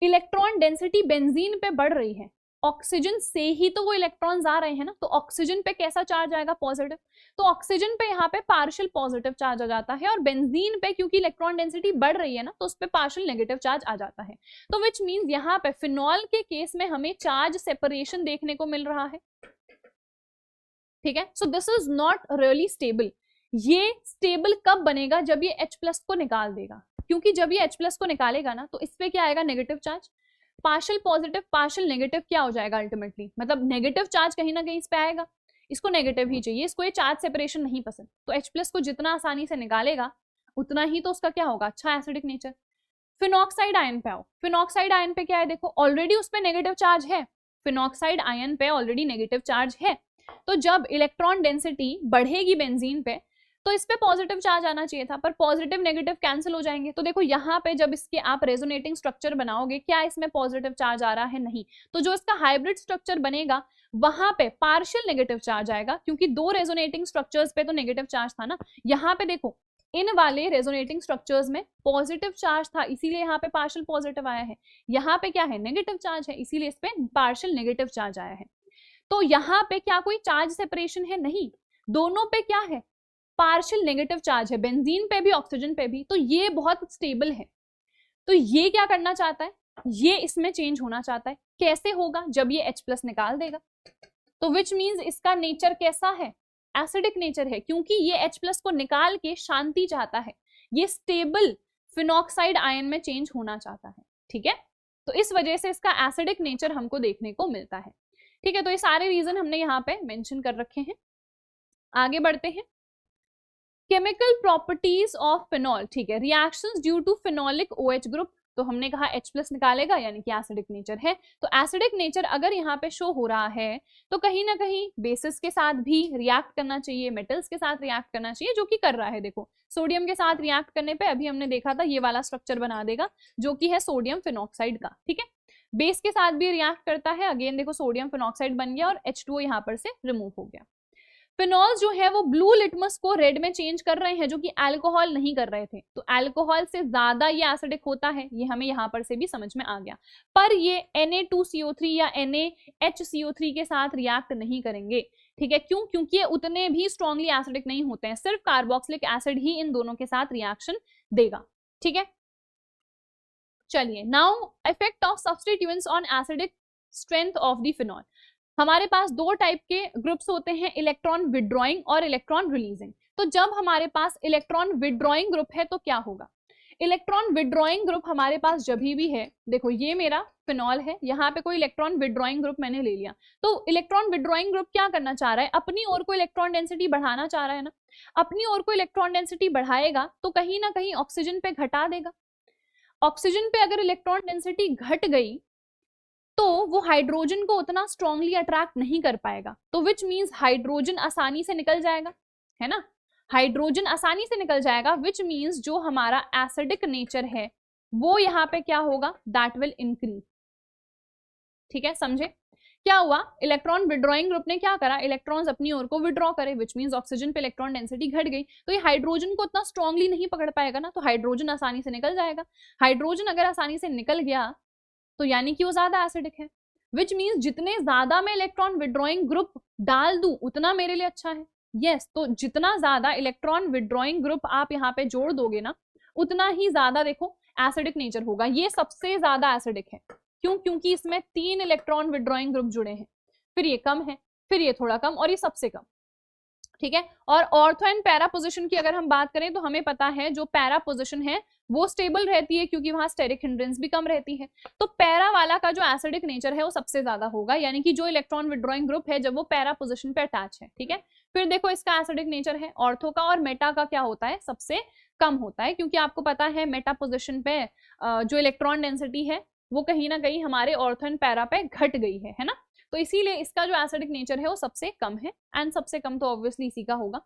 इलेक्ट्रॉन डेंसिटी बेंजीन पे बढ़ रही है, ऑक्सीजन से ही तो वो इलेक्ट्रॉन्स आ रहे हैं ना, तो ऑक्सीजन पे कैसा चार्ज आएगा, पॉजिटिव। तो ऑक्सीजन पे यहाँ पे पार्शियल पॉजिटिव चार्ज आ जाता है, और बेंजीन पे क्योंकि इलेक्ट्रॉन डेंसिटी बढ़ रही है ना, तो उस पे पार्शियल नेगेटिव चार्ज आ जाता है। तो विच मींस यहाँ पे फिनॉल के केस में हमें चार्ज सेपरेशन देखने को मिल रहा है, ठीक है। सो this is not really stable. ये स्टेबल कब बनेगा, जब ये H+ को निकाल देगा, क्योंकि जब ये H+ को निकालेगा ना, तो इस पे क्या आएगा, negative charge. Partial positive partial negative क्या हो जाएगा अल्टीमेटली, मतलब नेगेटिव चार्ज कहीं ना कहीं इस पे आएगा। इसको नेगेटिव ही चाहिए, इसको ये चार्ज सेपरेशन नहीं पसंद। तो H+ को जितना आसानी से निकालेगा उतना ही तो उसका क्या होगा, अच्छा एसिडिक नेचर। फिनॉक्साइड आयन पे आओ। फिनॉक्साइड आयन पे क्या है, देखो ऑलरेडी उस पे नेगेटिव चार्ज है, फिनॉक्साइड आयन पे ऑलरेडी नेगेटिव चार्ज है, तो जब इलेक्ट्रॉन डेंसिटी बढ़ेगी बेंजीन पे तो इस पे पॉजिटिव चार्ज आना चाहिए था, पर पॉजिटिव नेगेटिव कैंसिल हो जाएंगे। तो देखो यहाँ पे जब इसके आप रेजोनेटिंग स्ट्रक्चर बनाओगे, क्या इसमें पॉजिटिव चार्ज आ रहा है, नहीं, तो जो इसका हाइब्रिड स्ट्रक्चर बनेगा वहां पे पार्शियल नेगेटिव चार्ज आएगा, क्योंकि दो रेजोनेटिंग स्ट्रक्चर्स पे तो नेगेटिव चार्ज था ना। यहाँ पे देखो इन वाले रेजोनेटिंग स्ट्रक्चर्स में पॉजिटिव चार्ज था, इसीलिए यहाँ पे पार्शियल पॉजिटिव आया है। यहाँ पे क्या है, नेगेटिव चार्ज है, इसीलिए इस पे पार्शियल नेगेटिव चार्ज आया है। तो यहाँ पे क्या कोई चार्ज सेपरेशन है, नहीं, दोनों पे क्या है, पार्शियल नेगेटिव चार्ज है, बेंजीन पे भी ऑक्सीजन पे भी, तो ये बहुत स्टेबल है। तो ये क्या करना चाहता है, ये इसमें चेंज होना चाहता है। कैसे होगा, जब ये H+ निकाल देगा, तो विच मीन्स इसका नेचर कैसा है, एसिडिक नेचर है, क्योंकि ये H+ को निकाल के शांति चाहता है, ये स्टेबल फिनॉक्साइड आयन में चेंज होना चाहता है, ठीक है। तो इस वजह से इसका एसिडिक नेचर हमको देखने को मिलता है, ठीक है। तो ये सारे रीजन हमने यहाँ पे मेंशन कर रखे हैं। आगे बढ़ते हैं, केमिकल प्रॉपर्टीज ऑफ फिनॉल, ठीक है, reactions due to phenolic OH group, तो हमने कहा H+ निकालेगा यानी कि एसिडिक नेचर है। तो एसिडिक नेचर अगर यहाँ पे शो हो रहा है तो कहीं ना कहीं बेसिस के साथ भी रिएक्ट करना चाहिए, मेटल्स के साथ रिएक्ट करना चाहिए, जो कि कर रहा है। देखो सोडियम के साथ रिएक्ट करने पे अभी हमने देखा था ये वाला स्ट्रक्चर बना देगा, जो कि है सोडियम फिनॉक्साइड का, ठीक है। बेस के साथ भी रिएक्ट करता है, अगेन देखो सोडियम फिनॉक्साइड बन गया और H2O यहाँ पर से रिमूव हो गया। फिनॉल जो है वो ब्लू लिटमस को रेड में चेंज कर रहे हैं, जो कि अल्कोहल नहीं कर रहे थे। तो अल्कोहल से ज्यादा ये एसिडिक होता है, ये हमें यहाँ पर से भी समझ में आ गया। पर ये Na2CO3 या NaHCO3 के साथ रिएक्ट नहीं करेंगे, ठीक है। क्यों, क्योंकि ये उतने भी स्ट्रॉन्गली एसिडिक नहीं होते हैं, सिर्फ कार्बोक्सिलिक एसिड ही इन दोनों के साथ रिएक्शन देगा, ठीक है। चलिए, now effect of substituents on acidic strength of the phenol. हमारे पास दो टाइप के ग्रुप्स होते हैं, इलेक्ट्रॉन विड्रॉइंग और इलेक्ट्रॉन रिलीजिंग। तो जब हमारे पास इलेक्ट्रॉन विड्रॉइंग ग्रुप है तो क्या होगा, इलेक्ट्रॉन विड्रॉइंग ग्रुप हमारे पास जब भी है, देखो ये मेरा फिनॉल है, यहाँ पे कोई इलेक्ट्रॉन विड्रॉइंग ग्रुप मैंने ले लिया, तो इलेक्ट्रॉन विड्रॉइंग ग्रुप क्या करना चाह रहा है, अपनी ओर को इलेक्ट्रॉन डेंसिटी बढ़ाना चाह रहा है ना। अपनी ओर को इलेक्ट्रॉन डेंसिटी बढ़ाएगा तो कहीं ना कहीं ऑक्सीजन पे घटा देगा। ऑक्सीजन पे अगर इलेक्ट्रॉन डेंसिटी घट गई तो वो हाइड्रोजन को उतना स्ट्रांगली अट्रैक्ट नहीं कर पाएगा, तो विच मीन्स हाइड्रोजन आसानी से निकल जाएगा, है ना, हाइड्रोजन आसानी से निकल जाएगा, विच मीन्स जो हमारा एसिडिक नेचर है वो यहाँ पे क्या होगा, दैट विल इंक्रीज, ठीक है। समझे क्या हुआ, इलेक्ट्रॉन विड्रॉइंग ग्रुप ने क्या करा, इलेक्ट्रॉन्स अपनी ओर को विड्रॉ करे, विच मीन्स ऑक्सीजन पे इलेक्ट्रॉन डेंसिटी घट गई, तो ये हाइड्रोजन को उतना स्ट्रांगली नहीं पकड़ पाएगा ना, तो हाइड्रोजन आसानी से निकल जाएगा। हाइड्रोजन अगर आसानी से निकल गया तो यानी कि वो ज्यादा एसिडिक है, विच मीन्स जितने ज्यादा मैं इलेक्ट्रॉन विड्रॉइंग ग्रुप डाल दूं उतना मेरे लिए अच्छा है। यस, तो जितना ज्यादा इलेक्ट्रॉन विड्रॉइंग ग्रुप आप यहाँ पे जोड़ दोगे ना, उतना ही ज्यादा देखो एसिडिक नेचर होगा। ये सबसे ज्यादा एसिडिक है, क्यों, क्योंकि इसमें 3 इलेक्ट्रॉन विड्रॉइंग ग्रुप जुड़े हैं, फिर ये कम है, फिर ये थोड़ा कम और ये सबसे कम, ठीक है। और ऑर्थो एंड पैरा पोजिशन की अगर हम बात करें तो हमें पता है जो पैरा पोजिशन है वो स्टेबल रहती है, क्योंकि वहां स्टेरिक हिंड्रेंस भी कम रहती है। तो पैरा वाला का जो एसिडिक नेचर है वो सबसे ज्यादा होगा, यानी कि जो इलेक्ट्रॉन विड्रॉइंग ग्रुप है जब वो पैरा पोजिशन पे अटैच है, ठीक है। फिर देखो इसका एसिडिक नेचर है, ऑर्थो का और मेटा का क्या होता है, सबसे कम होता है, क्योंकि आपको पता है मेटा पोजिशन पे जो इलेक्ट्रॉन डेंसिटी है वो कहीं ना कहीं हमारे ऑर्थो एंड पैरा पे घट गई है ना। तो इसीलिए इसका जो एसिडिक नेचर है वो सबसे कम है, एंड सबसे कम तो ऑब्वियसली इसी का होगा,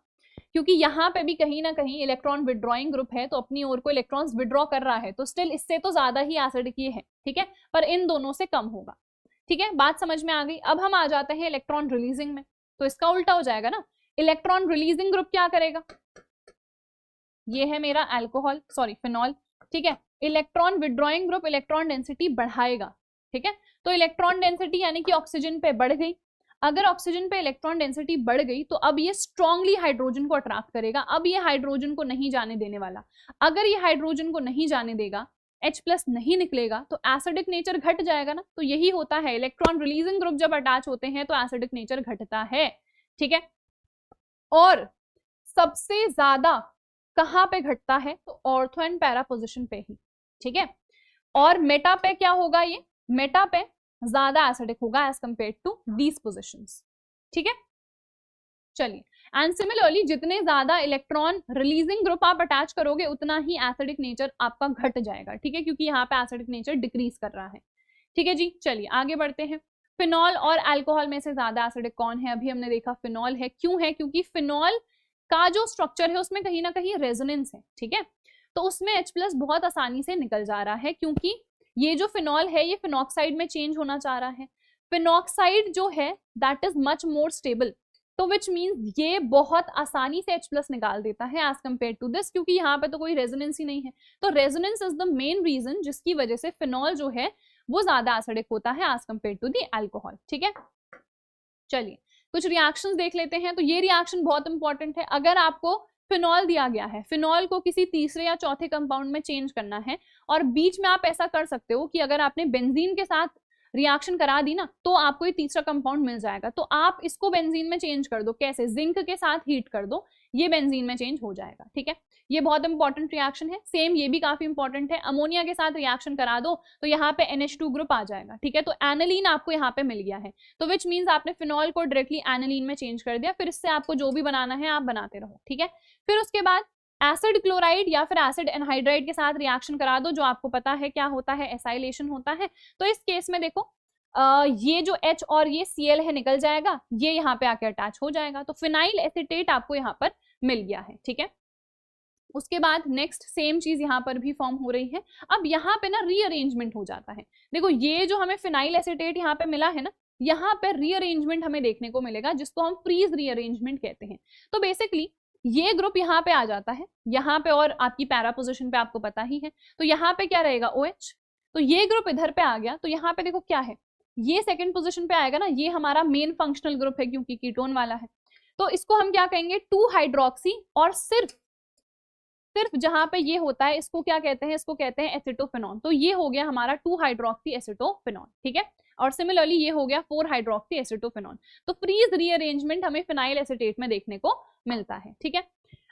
क्योंकि यहाँ पे भी कहीं ना कहीं इलेक्ट्रॉन विड्रॉइंग ग्रुप है, तो अपनी ओर को इलेक्ट्रॉन्स विड्रॉ कर रहा है, तो स्टिल इससे तो ज्यादा ही एसिडिक ये है, ठीक है, पर इन दोनों से कम होगा, ठीक है। बात समझ में आ गई। अब हम आ जाते हैं इलेक्ट्रॉन रिलीजिंग में, तो इसका उल्टा हो जाएगा ना, इलेक्ट्रॉन रिलीजिंग ग्रुप क्या करेगा, ये है मेरा अल्कोहल, सॉरी फिनॉल, ठीक है। Electron withdrawing group electron density बढ़ाएगा, ठीक है। तो इलेक्ट्रॉन डेंसिटी यानी कि ऑक्सीजन पे बढ़ गई, अगर ऑक्सीजन पे इलेक्ट्रॉन डेंसिटी बढ़ गई तो अब ये स्ट्रांगली हाइड्रोजन को अट्रैक्ट करेगा, अब ये हाइड्रोजन को नहीं जाने देने वाला। अगर ये हाइड्रोजन को नहीं जाने देगा, H+ नहीं निकलेगा, तो एसिडिक नेचर घट जाएगा ना। तो यही होता है, इलेक्ट्रॉन रिलीजिंग ग्रुप जब अटैच होते हैं तो एसिडिक नेचर घटता है, ठीक है। और सबसे ज्यादा कहाँ पे घटता है, तो ऑर्थो एंड पैरा पोजिशन पे ही, ठीक है। और मेटा पे क्या होगा, ये मेटा पे ज्यादा एसिडिक होगा as compare to these positions, ठीक है। चलिए, एंड सिमिलरली जितने ज्यादा इलेक्ट्रॉन रिलीजिंग ग्रुप आप अटैच करोगे उतना ही एसिडिक नेचर आपका घट जाएगा, ठीक है, क्योंकि यहाँ पे एसिडिक नेचर डिक्रीज कर रहा है। ठीक है जी, चलिए आगे बढ़ते हैं। फिनॉल और अल्कोहल में से ज्यादा एसिडिक कौन है? अभी हमने देखा फिनॉल है। क्यों है? क्योंकि फिनॉल का जो स्ट्रक्चर है उसमें कहीं ना कहीं रेजोनेंस है, ठीक है, तो उसमें H+ बहुत आसानी से निकल जा रहा है, क्योंकि ये जो फिनॉल है ये फिनॉक्साइड में चेंज होना चाह रहा है। फिनॉक्साइड जो है that is much more stable, तो विच मीन्स ये बहुत आसानी से H+ निकाल देता है एज कम्पेयर टू दिस, क्योंकि यहाँ पे तो कोई रेजोनेंस ही नहीं है। तो resonance is the main reason जिसकी वजह से फिनॉल जो है वो ज्यादा एसिडिक होता है as compare to the alcohol, ठीक है। चलिए कुछ रिएक्शंस देख लेते हैं। तो ये रिएक्शन बहुत इंपॉर्टेंट है। अगर आपको फिनॉल दिया गया है, फिनॉल को किसी तीसरे या चौथे कंपाउंड में चेंज करना है, और बीच में आप ऐसा कर सकते हो कि अगर आपने बेंजीन के साथ रिएक्शन करा दी ना तो आपको ये तीसरा कंपाउंड मिल जाएगा, तो आप इसको बेंजीन में चेंज कर दो। कैसे? जिंक के साथ हीट कर दो, ये बेंजीन में चेंज हो जाएगा, ठीक है। ये बहुत इंपॉर्टेंट रिएक्शन है। सेम ये भी काफी इंपॉर्टेंट है, अमोनिया के साथ रिएक्शन करा दो तो यहाँ पे NH2 ग्रुप आ जाएगा, ठीक है। तो एनालीन आपको यहाँ पे मिल गया है, तो विच मीन्स आपने फिनॉल को डायरेक्टली एनालीन में चेंज कर दिया। फिर इससे आपको जो भी बनाना है आप बनाते रहो, ठीक है। फिर उसके बाद एसिड क्लोराइड या फिर एसिड एनहाइड्राइड के साथ रिएक्शन करा दो, जो आपको पता है क्या होता है, एसाइलेशन होता है। तो इस केस में देखो ये जो H और ये Cl है निकल जाएगा, ये यहाँ पे आके अटैच हो जाएगा, तो फिनाइल एसीटेट आपको यहाँ पर मिल गया है, ठीक है। उसके बाद नेक्स्ट सेम चीज यहाँ पर भी फॉर्म हो रही है। अब यहाँ पे ना रीअरेंजमेंट हो जाता है। देखो ये जो हमें फिनाइल एसीटेट यहाँ पे मिला है ना, यहाँ पे रीअरेंजमेंट हमें देखने को मिलेगा, जिसको हम फ्रीज रीअरेंजमेंट कहते हैं। तो बेसिकली ये ग्रुप यहाँ पे आ जाता है, यहाँ पे, और आपकी पैरा पोजिशन पे आपको पता ही है, तो यहाँ पे क्या रहेगा? OH। तो ये ग्रुप इधर पे आ गया, तो यहाँ पे देखो क्या है, ये सेकंड पोजीशन पे आएगा ना, ये हमारा मेन फंक्शनल ग्रुप है क्योंकि कीटोन वाला है। तो इसको हम क्या कहेंगे? 2 हाइड्रोक्सी, और सिर्फ जहां पे ये होता है इसको क्या कहते हैं? इसको कहते हैं एसिटोफेनॉन। तो ये हो गया हमारा 2 हाइड्रोक्सी एसिटोफेनॉन, ठीक है। और सिमिलरली ये हो गया 4 हाइड्रोक्सी एसिटोफेनॉन। तो फ्रीज रीअरेंजमेंट हमें फिनाइल एसीटेट में देखने को मिलता है, ठीक है।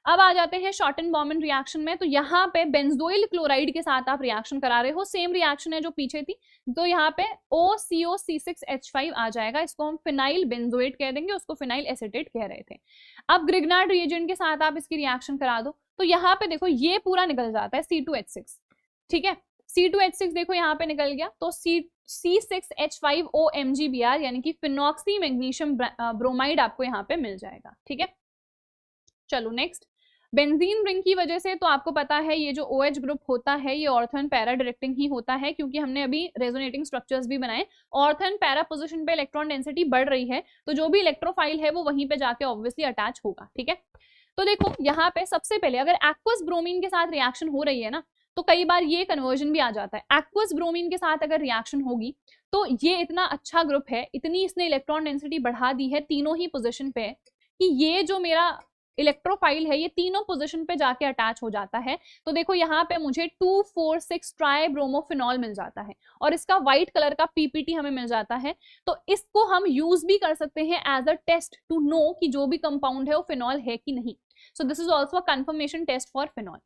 अब आ जाते हैं शॉर्टन बॉर्मन रिएक्शन में। तो यहाँ पे बेंजोइल क्लोराइड के साथ आप रिएक्शन करा रहे हो, सेम रिएक्शन है जो पीछे थी, तो यहाँ पे OCO-C6H5 आ जाएगा, इसको हम फिनाइल बेंजोएट कह देंगे, उसको फिनाइल एसीटेट कह रहे थे। अब ग्रिग्नार्ड रिएजेंट के साथ आप इसकी रिएक्शन करा दो, तो यहाँ पे देखो ये पूरा निकल जाता है C2H6, ठीक है। C2H6 देखो यहाँ पे निकल गया, तो C6H5OMgBr यानी कि फिनॉक्सी मैग्नीशियम ब्रोमाइड आपको यहाँ पे मिल जाएगा, ठीक है। चलो नेक्स्ट, बेंजीन रिंग की वजह से तो आपको पता है ये जो OH ग्रुप होता है ये ऑर्थो एंड पैरा डायरेक्टिंग ही होता है, क्योंकि हमने अभी रेजोनेटिंग स्ट्रक्चर्स भी बनाए। ऑर्थो एंड पैरा पोजीशन पे इलेक्ट्रॉन डेंसिटी बढ़ रही है, तो जो भी इलेक्ट्रोफाइल है वो वहीं पे जाके ऑब्वियसली अटैच होगा, ठीक है। तो देखो यहाँ पे सबसे पहले अगर एक्वस ब्रोमीन के साथ रिएक्शन हो रही है ना, तो कई बार ये कन्वर्जन भी आ जाता है। एक्वस ब्रोमीन के साथ अगर रिएक्शन होगी तो ये इतना अच्छा ग्रुप है, इतनी इसने इलेक्ट्रॉन डेंसिटी बढ़ा दी है तीनों ही पोजिशन पे, कि ये जो मेरा इलेक्ट्रोफाइल है ये तीनों पोजीशन पे जाके अटैच हो जाता है। तो देखो यहाँ पे मुझे 2,4,6 ट्राई ब्रोमोफिनॉल मिल जाता है, और इसका व्हाइट कलर का पीपीटी हमें मिल जाता है। तो इसको हम यूज भी कर सकते हैं as a test to know कि जो भी कंपाउंड है वो फिनॉल है कि नहीं। So this is also a confirmation test for phenol.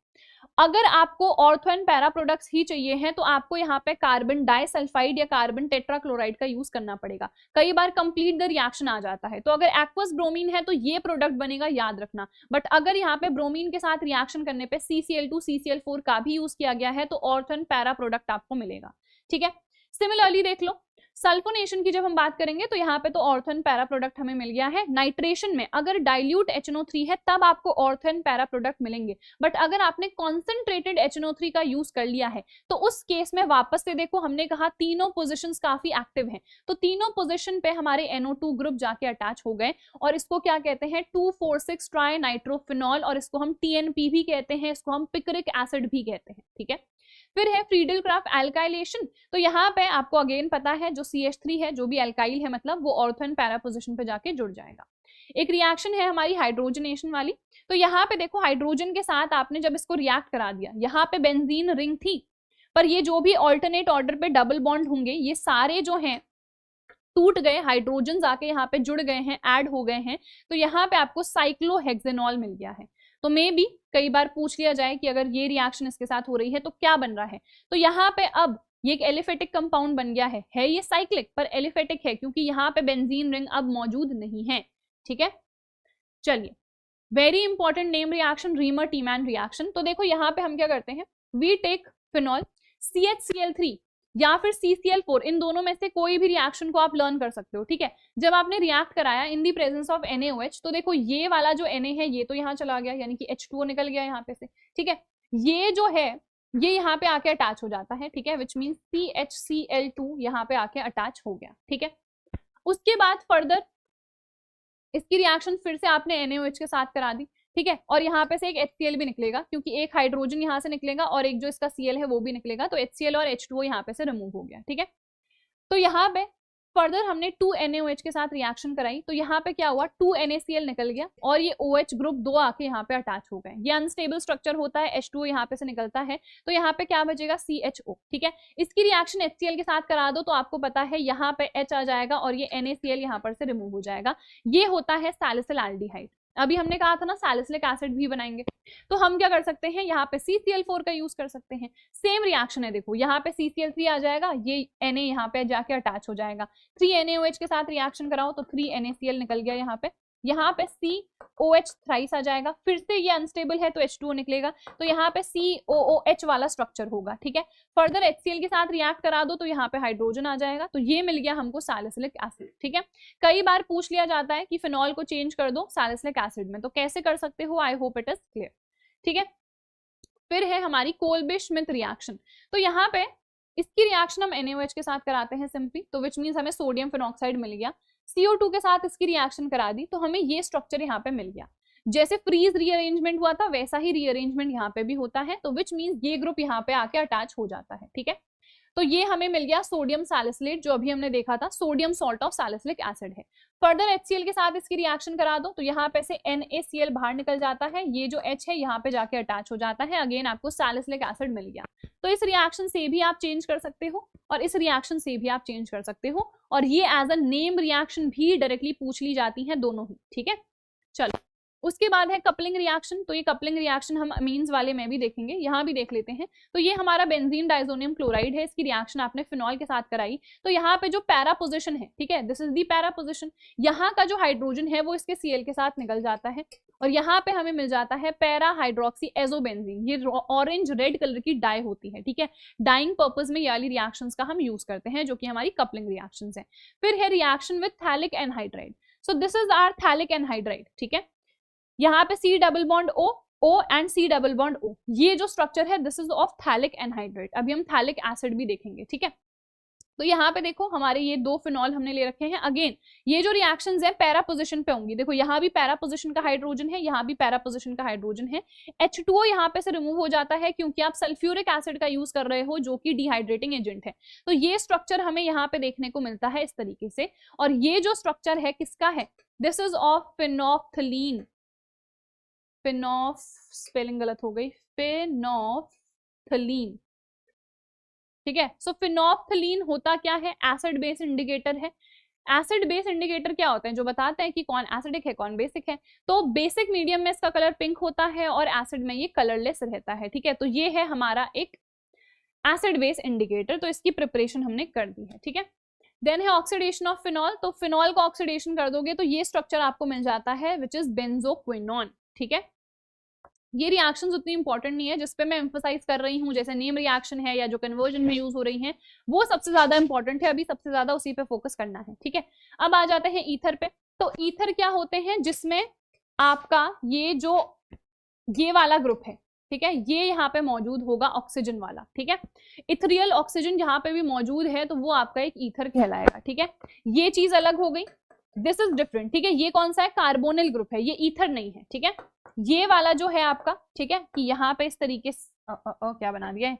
अगर आपको ऑर्थो एंड पैरा प्रोडक्ट्स ही चाहिए हैं तो आपको यहाँ पे कार्बन डाइसल्फाइड या कार्बन टेट्राक्लोराइड का यूज करना पड़ेगा। कई बार कंप्लीट द रिएक्शन आ जाता है, तो अगर एक्वस ब्रोमीन है तो ये प्रोडक्ट बनेगा, याद रखना। बट अगर यहाँ पे ब्रोमीन के साथ रिएक्शन करने पे CCl2 CCl4 का भी यूज किया गया है तो ऑर्थो एंड पैरा प्रोडक्ट आपको मिलेगा, ठीक है। सिमिलरली देख लो सल्फोनेशन की जब हम बात करेंगे तो यहाँ पे तो ऑर्थो एंड पैरा प्रोडक्ट हमें मिल गया है। नाइट्रेशन में अगर डाइल्यूट HNO3 है तब आपको ऑर्थो एंड पैरा प्रोडक्ट मिलेंगे, बट अगर आपने कॉन्सेंट्रेटेड HNO3 का यूज कर लिया है तो उस केस में वापस से देखो हमने कहा तीनों पोजिशन काफी एक्टिव हैं, तो तीनों पोजिशन पे हमारे NO2 ग्रुप जाके अटैच हो गए, और इसको क्या कहते हैं? 2,4,6 ट्राई नाइट्रोफिनॉल, और इसको हम TNP भी कहते हैं, इसको हम पिक्रिक एसिड भी कहते हैं, ठीक है। फिर है फ्रीडल क्राफ्ट एल्काइलेशन। तो यहाँ पे आपको अगेन पता है जो CH3 है, जो भी एल्काइल है मतलब, वो ऑर्थो एंड पैरा पोजीशन पे जाके जुड़ जाएगा। एक रिएक्शन है हमारी हाइड्रोजनेशन वाली। तो यहाँ पे देखो हाइड्रोजन के साथ आपने जब इसको रिएक्ट करा दिया, यहाँ पे बेंजीन रिंग थी, पर ये जो भी ऑल्टरनेट ऑर्डर पे डबल बॉन्ड होंगे ये सारे जो हैं टूट गए, हाइड्रोजन आके यहाँ पे जुड़ गए हैं, ऐड हो गए हैं, तो यहाँ पे आपको साइक्लोहेक्सेनॉल मिल गया है। तो मे भी कई बार पूछ लिया जाए कि अगर ये रिएक्शन इसके साथ हो रही है तो क्या बन रहा है, तो यहाँ पे अब ये एक एलिफेटिक कंपाउंड बन गया है ये साइक्लिक पर एलिफेटिक है क्योंकि यहाँ पे बेंजीन रिंग अब मौजूद नहीं है, ठीक है। चलिए very important name reaction, Reimer Tiemann reaction. तो देखो यहाँ पे हम क्या करते हैं, वी टेक फिनॉल CHCl3 या फिर CCl4, इन दोनों में से कोई भी रिएक्शन को आप लर्न कर सकते हो, ठीक है। जब आपने रिएक्ट कराया इन दी प्रेजेंस ऑफ NaOH, तो देखो ये वाला जो Na है ये तो यहाँ चला गया, यानी कि H2O निकल गया यहाँ पे से, ठीक है। ये जो है ये यहाँ पे आके अटैच हो जाता है, ठीक है, विच मीन CHCl2 यहाँ पे आके अटैच हो गया, ठीक है। उसके बाद फर्दर इसकी रिएक्शन फिर से आपने NaOH के साथ करा दी, ठीक है, और यहाँ पे से एक HCl भी निकलेगा, क्योंकि एक हाइड्रोजन यहाँ से निकलेगा और एक जो इसका Cl है वो भी निकलेगा, तो HCl और H2O यहाँ पे से रिमूव हो गया, ठीक है। तो यहाँ पे फर्दर हमने 2NaOH के साथ रिएक्शन कराई, तो यहाँ पे क्या हुआ, 2NaCl निकल गया और ये OH ग्रुप 2 आके यहाँ पे अटैच हो गए। ये अनस्टेबल स्ट्रक्चर होता है, H2O यहाँ पे से निकलता है, तो यहाँ पे क्या बचेगा, CHO, ठीक है। इसकी रिएक्शन HCl के साथ करा दो तो आपको पता है यहाँ पे H आ जाएगा और ये NaCl यहाँ पर से रिमूव हो जाएगा। ये होता है सैलिसिलएल्डिहाइड। अभी हमने कहा था ना सैलिसिलिक एसिड भी बनाएंगे, तो हम क्या कर सकते हैं, यहाँ पे CCl4 का यूज कर सकते हैं। सेम रिएक्शन है, देखो यहाँ पे CCl3 आ जाएगा, ये Na यहाँ पे जाके अटैच हो जाएगा। 3NaOH के साथ रिएक्शन कराओ तो 3NaCl निकल गया यहाँ पे COH थ्राइस आ जाएगा, फिर से ये अनस्टेबल है तो H2O निकलेगा, तो यहाँ पे COOH वाला स्ट्रक्चर होगा, ठीक है। फर्दर HCl के साथ रिएक्ट करा दो तो यहाँ पे हाइड्रोजन आ जाएगा, तो ये मिल गया हमको सैलिसिलिक एसिड, ठीक है। कई बार पूछ लिया जाता है कि फिनॉल को चेंज कर दो सैलिसिलिक एसिड में, तो कैसे कर सकते हो, I hope it is clear, ठीक है। फिर है हमारी कोल्बे श्मिट रिएक्शन। तो यहाँ पे इसकी रिएक्शन हम NaOH के साथ कराते हैं सिंपली, तो विच मीन्स हमें सोडियम फिनॉक्साइड मिल गया। CO2 के साथ इसकी रिएक्शन करा दी तो हमें ये स्ट्रक्चर यहाँ पे मिल गया। जैसे फ्रीज रीअरेंजमेंट हुआ था वैसा ही रीअरेंजमेंट यहाँ पे भी होता है, तो विच मीन्स ये ग्रुप यहाँ पे आके अटैच हो जाता है, ठीक है। तो ये हमें मिल गया सोडियम सैलिसिलेट, जो अभी हमने देखा था sodium salt of salicylic acid है। फर्दर HCl के साथ इसकी रिएक्शन करा दो तो यहाँ पे से NaCl बाहर निकल जाता है, ये जो H है यहाँ पे जाके अटैच हो जाता है, अगेन आपको सैलिसिलिक एसिड मिल गया। तो इस रिएक्शन से भी आप चेंज कर सकते हो और इस रिएक्शन से भी आप चेंज कर सकते हो, और ये एज अ नेम रिएक्शन भी डायरेक्टली पूछ ली जाती है दोनों ही, ठीक है। चलो उसके बाद है कपलिंग रिएक्शन। तो ये कपलिंग रिएक्शन हम अमीन्स वाले में भी देखेंगे, यहाँ भी देख लेते हैं। तो ये हमारा बेंजीन डाइजोनियम क्लोराइड है, इसकी रिएक्शन आपने फिनॉल के साथ कराई, तो यहाँ पे जो पैरा पोजिशन है, ठीक है, this is the para position, यहाँ का जो हाइड्रोजन है वो इसके Cl के साथ निकल जाता है और यहाँ पे हमें मिल जाता है पैरा हाइड्रोक्सी एजोबेंजीन। ये ऑरेंज रेड कलर की डाई होती है, ठीक है। डाइंग पर्पज में ये वाली रिएक्शंस का हम यूज करते हैं, जो कि हमारी कपलिंग रिएक्शंस है। फिर है reaction with phthalic anhydride. So this is our phthalic anhydride, ठीक है। यहाँ पे C double bond O and C double bond O, ये जो स्ट्रक्चर है this is of phthalic anhydride. अभी हम थैलिक एसिड भी देखेंगे, ठीक है। तो यहाँ पे देखो हमारे ये दो फिनॉल हमने ले रखे हैं। अगेन ये जो रिएक्शंस है पैरा पोजीशन पे होंगी, देखो यहाँ भी पैरा पोजीशन का हाइड्रोजन है, यहाँ भी पैरा पोजीशन का हाइड्रोजन है। H2O यहाँ पे से रिमूव हो जाता है क्योंकि आप सल्फ्यूरिक एसिड का यूज कर रहे हो जो कि डिहाइड्रेटिंग एजेंट है। तो ये स्ट्रक्चर हमें यहाँ पे देखने को मिलता है इस तरीके से, और ये जो स्ट्रक्चर है किसका है, दिस इज ऑफ फिनोफ्थलीन। फिनोफ स्पेलिंग गलत हो गई, फिनोफ्थलीन, ठीक है। सो फिनोफ्थलीन होता क्या है, एसिड बेस इंडिकेटर है। एसिड बेस इंडिकेटर क्या होते हैं, जो बताते हैं कि कौन एसिडिक है कौन बेसिक है। तो बेसिक मीडियम में इसका कलर पिंक होता है और एसिड में ये कलरलेस रहता है, ठीक है। तो ये है हमारा एक एसिड बेस इंडिकेटर, तो इसकी प्रिपरेशन हमने कर दी है, ठीक है। देन है ऑक्सीडेशन ऑफ फिनॉल। तो फिनॉल को ऑक्सीडेशन कर दोगे तो ये स्ट्रक्चर आपको मिल जाता है विच इज बेंजोक्विनोन, ठीक है। ये रिएक्शंस उतनी इंपॉर्टेंट नहीं है, जिस पे मैं एम्फसाइज कर रही हूँ जैसे नेम रिएक्शन है या जो कन्वर्जन में यूज हो रही है वो सबसे ज्यादा इंपॉर्टेंट है, अभी सबसे ज्यादा उसी पे फोकस करना है, ठीक है। अब आ जाते हैं ईथर पे। तो ईथर क्या होते हैं, जिसमें आपका ये जो ये वाला ग्रुप है, ठीक है, ये यहाँ पे मौजूद होगा ऑक्सीजन वाला, ठीक है। इथरियल ऑक्सीजन जहाँ पे भी मौजूद है तो वो आपका एक ईथर कहलाएगा, ठीक है। ये चीज अलग हो गई, दिस इज डिफरेंट, ठीक है। ये कौन सा है, कार्बोनिल ग्रुप है, ये ईथर नहीं है, ठीक है। ये वाला जो है आपका, ठीक है, कि यहाँ पे इस तरीके से क्या बना दिया है,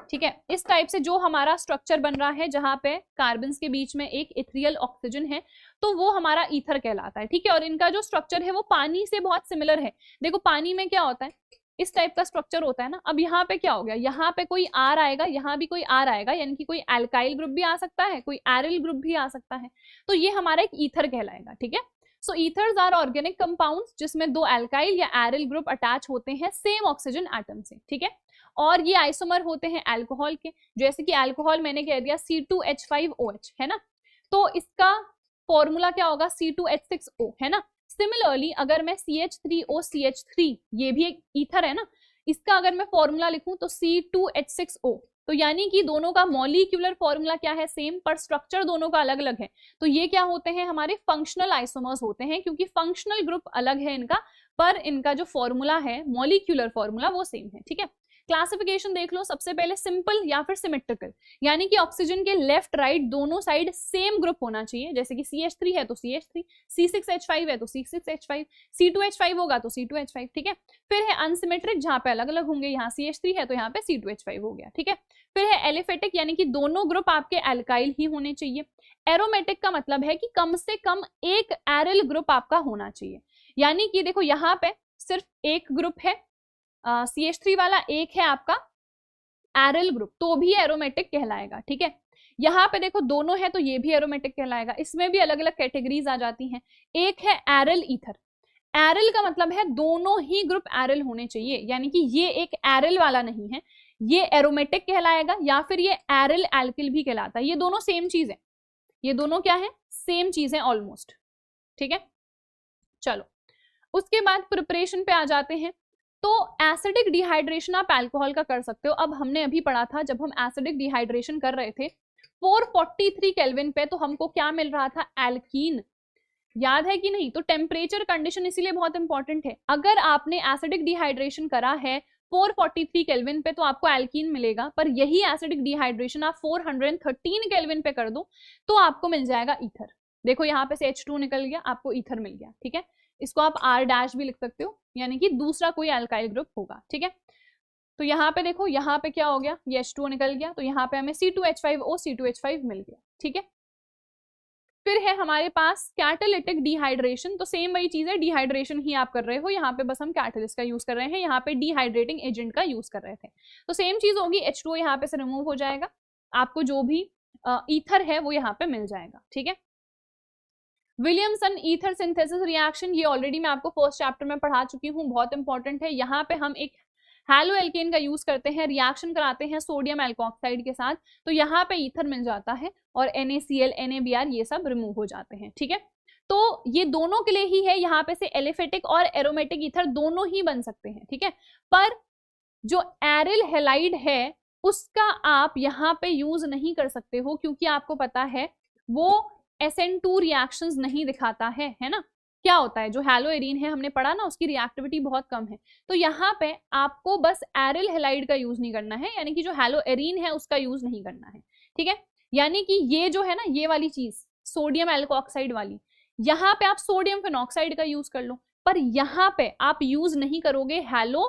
ठीक है, इस टाइप से जो हमारा स्ट्रक्चर बन रहा है जहाँ पे कार्बन्स के बीच में एक इथरियल ऑक्सीजन है, तो वो हमारा ईथर कहलाता है, ठीक है। और इनका जो स्ट्रक्चर है वो पानी से बहुत सिमिलर है। देखो पानी में क्या होता है, इस टाइप का स्ट्रक्चर होता है ना। अब यहाँ पे क्या हो गया, यहाँ पे कोई R आएगा, यहाँ भी कोई R आएगा, यानी कि कोई एल्काइल ग्रुप भी आ सकता है, कोई एरिल ग्रुप भी आ सकता है, तो ये हमारा एक ईथर कहलाएगा, ठीक है। सो ईथर्स आर ऑर्गेनिक कंपाउंड्स जिसमें दो एल्काइल या एरिल ग्रुप अटैच होते हैं सेम ऑक्सीजन एटम से, ठीक है। और ये आइसोमर होते हैं अल्कोहल के, जैसे कि अल्कोहल मैंने कह दिया C2H5OH है ना, तो इसका फॉर्मूला क्या होगा, C2H6O है ना। सिमिलरली अगर मैं CH3OCH3, ये भी एक ईथर है ना, इसका अगर मैं फॉर्मूला लिखूं तो C2H6O, तो यानी कि दोनों का मॉलिक्यूलर फॉर्मूला क्या है, सेम, पर स्ट्रक्चर दोनों का अलग अलग है। तो ये क्या होते हैं, हमारे फंक्शनल आइसोमर्स होते हैं, क्योंकि फंक्शनल ग्रुप अलग है इनका, पर इनका जो फॉर्मूला है, मॉलिक्यूलर फॉर्मूला, वो सेम है। ठीक है, क्लासिफिकेशन देख लो, सबसे पहले सिंपल या फिर सिमेट्रिकल, यानी कि ऑक्सीजन के लेफ्ट राइट दोनों साइड सेम ग्रुप होना चाहिए, जैसे कि CH3 है तो CH3, C6H5 है तो C6H5, C2H5 होगा तो C2H5। ठीक है, फिर है अनसिमेट्रिक, जहां पे अलग अलग होंगे, यहाँ CH3 है तो यहाँ पे C2H5 हो गया। ठीक है, फिर है एलिफेटिक, यानी कि दोनों ग्रुप आपके एल्काइल ही होने चाहिए। एरोमेटिक का मतलब है कि कम से कम एक एरिल ग्रुप आपका होना चाहिए, यानी कि देखो यहाँ पे सिर्फ एक ग्रुप है, CH3 वाला एक है आपका एरिल ग्रुप, तो भी एरोमेटिक कहलाएगा। ठीक है, यहाँ पे देखो दोनों है तो ये भी एरोमेटिक कहलाएगा। इसमें भी अलग अलग कैटेगरीज आ जाती हैं। एक है एरिल ईथर, एरिल का मतलब है दोनों ही ग्रुप एरिल होने चाहिए, यानी कि ये एक एरिल वाला नहीं है, ये एरोमेटिक कहलाएगा, या फिर ये एरिल एल्किल भी कहलाता है। ये दोनों सेम चीज है, ये दोनों क्या है, सेम चीज है ऑलमोस्ट। ठीक है, चलो उसके बाद प्रिपरेशन पे आ जाते हैं। तो एसिडिक डिहाइड्रेशन आप अल्कोहल का कर सकते हो। अब हमने अभी पढ़ा था, जब हम एसिडिक डिहाइड्रेशन कर रहे थे 443 केल्विन पे, तो हमको क्या मिल रहा था, एल्कीन, याद है कि नहीं? तो टेम्परेचर कंडीशन इसीलिए बहुत इंपॉर्टेंट है। अगर आपने एसिडिक डिहाइड्रेशन करा है 443 केल्विन पे तो आपको एल्कीन मिलेगा, पर यही एसिडिक डिहाइड्रेशन आप 413 केल्विन पे कर दो तो आपको मिल जाएगा ईथर। देखो यहाँ पे से H2 निकल गया, आपको ईथर मिल गया। ठीक है, इसको आप R- भी लिख सकते हो, यानी कि दूसरा कोई अल्काइल ग्रुप होगा। ठीक है, तो यहाँ पे देखो, यहाँ पे क्या हो गया, ये H2 निकल गया, तो यहाँ पे हमें C2H5O C2H5 मिल गया। ठीक है, फिर है हमारे पास कैटालिटिक डिहाइड्रेशन। तो सेम वही चीज है, डिहाइड्रेशन ही आप कर रहे हो, यहाँ पे बस हम कैटलिस्ट का यूज कर रहे हैं, यहाँ पे डिहाइड्रेटिंग एजेंट का यूज कर रहे थे। तो सेम चीज होगी, H2O यहाँ पे से रिमूव हो जाएगा, आपको जो भी ईथर है वो यहाँ पे मिल जाएगा। ठीक है, विलियमसन ईथर सिंथेसिस रिएक्शन, ये ऑलरेडी मैं आपको फर्स्ट चैप्टर में पढ़ा चुकी हूँ, बहुत इंपॉर्टेंट है। यहाँ पे हम एक हैलो एल्केन का यूज करते हैं, रिएक्शन कराते हैं सोडियम एल्कोक्साइड के साथ, तो यहाँ पे ईथर मिल जाता है और NaCl NaBr ये सब रिमूव हो जाते हैं। ठीक है, तो ये दोनों के लिए ही है, यहाँ पे से एलिफेटिक और एरोमेटिक ईथर दोनों ही बन सकते हैं। ठीक है, पर जो एरिल हेलाइड है उसका आप यहाँ पे यूज नहीं कर सकते हो, क्योंकि आपको पता है वो SN2 रिएक्शंस नहीं दिखाता है ना। क्या होता है, जो हैलो एरीन है हमने पढ़ा ना, उसकी रिएक्टिविटी बहुत कम है, तो यहाँ पे आपको बस एरिल हेलाइड का यूज नहीं करना है, यानी कि जो हैलो एरीन है उसका यूज नहीं करना है। ठीक है, यानी कि ये जो है ना, ये वाली चीज सोडियम एल्कोक्साइड वाली, यहाँ पे आप सोडियम फिनॉक्साइड का यूज कर लो, पर यहाँ पे आप यूज नहीं करोगे हैलो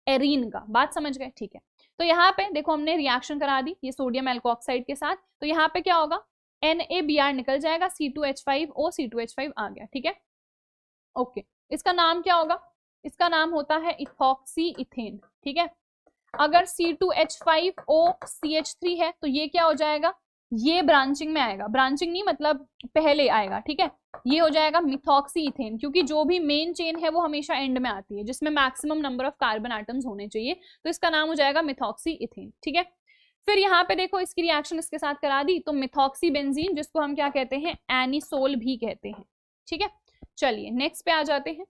एरीन का। बात समझ गए? ठीक है, तो यहाँ पे देखो हमने रिएक्शन करा दी ये सोडियम एल्कोक्साइड के साथ, तो यहाँ पे क्या होगा, NaBr निकल जाएगा, C2H5O C2H5 आ गया। ठीक है, ओके, इसका नाम क्या होगा, इसका नाम होता है इथॉक्सी इथेन। ठीक है, अगर C2H5O CH3 है तो ये क्या हो जाएगा, ये ब्रांचिंग में आएगा, ब्रांचिंग नहीं मतलब पहले आएगा। ठीक है, ये हो जाएगा मिथॉक्सी इथेन, क्योंकि जो भी मेन चेन है वो हमेशा एंड में आती है, जिसमें maximum number of carbon atoms होने चाहिए, तो इसका नाम हो जाएगा मिथॉक्सी इथेन। ठीक है, फिर यहाँ पे देखो इसकी रिएक्शन इसके साथ करा दी, तो मिथॉक्सी बेंजीन, जिसको हम क्या कहते हैं, एनिसोल भी कहते हैं। ठीक है, चलिए नेक्स्ट पे आ जाते हैं।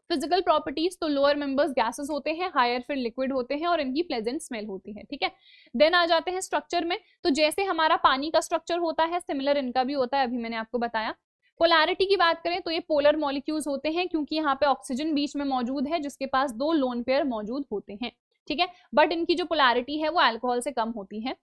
फिजिकल प्रॉपर्टीज, तो लोअर मेंबर्स गैसेस होते हैं, हायर फिर लिक्विड होते हैं और इनकी प्लेजेंट स्मेल होती है। ठीक है, देन आ जाते हैं स्ट्रक्चर में, तो जैसे हमारा पानी का स्ट्रक्चर होता है सिमिलर इनका भी होता है, अभी मैंने आपको बताया। पोलैरिटी की बात करें तो ये पोलर मॉलिक्यूल्स होते हैं, क्योंकि यहाँ पे ऑक्सीजन बीच में मौजूद है जिसके पास 2 लोन पेयर मौजूद होते हैं। ठीक है, बट इनकी जो पोलैरिटी है वो अल्कोहल से कम होती है।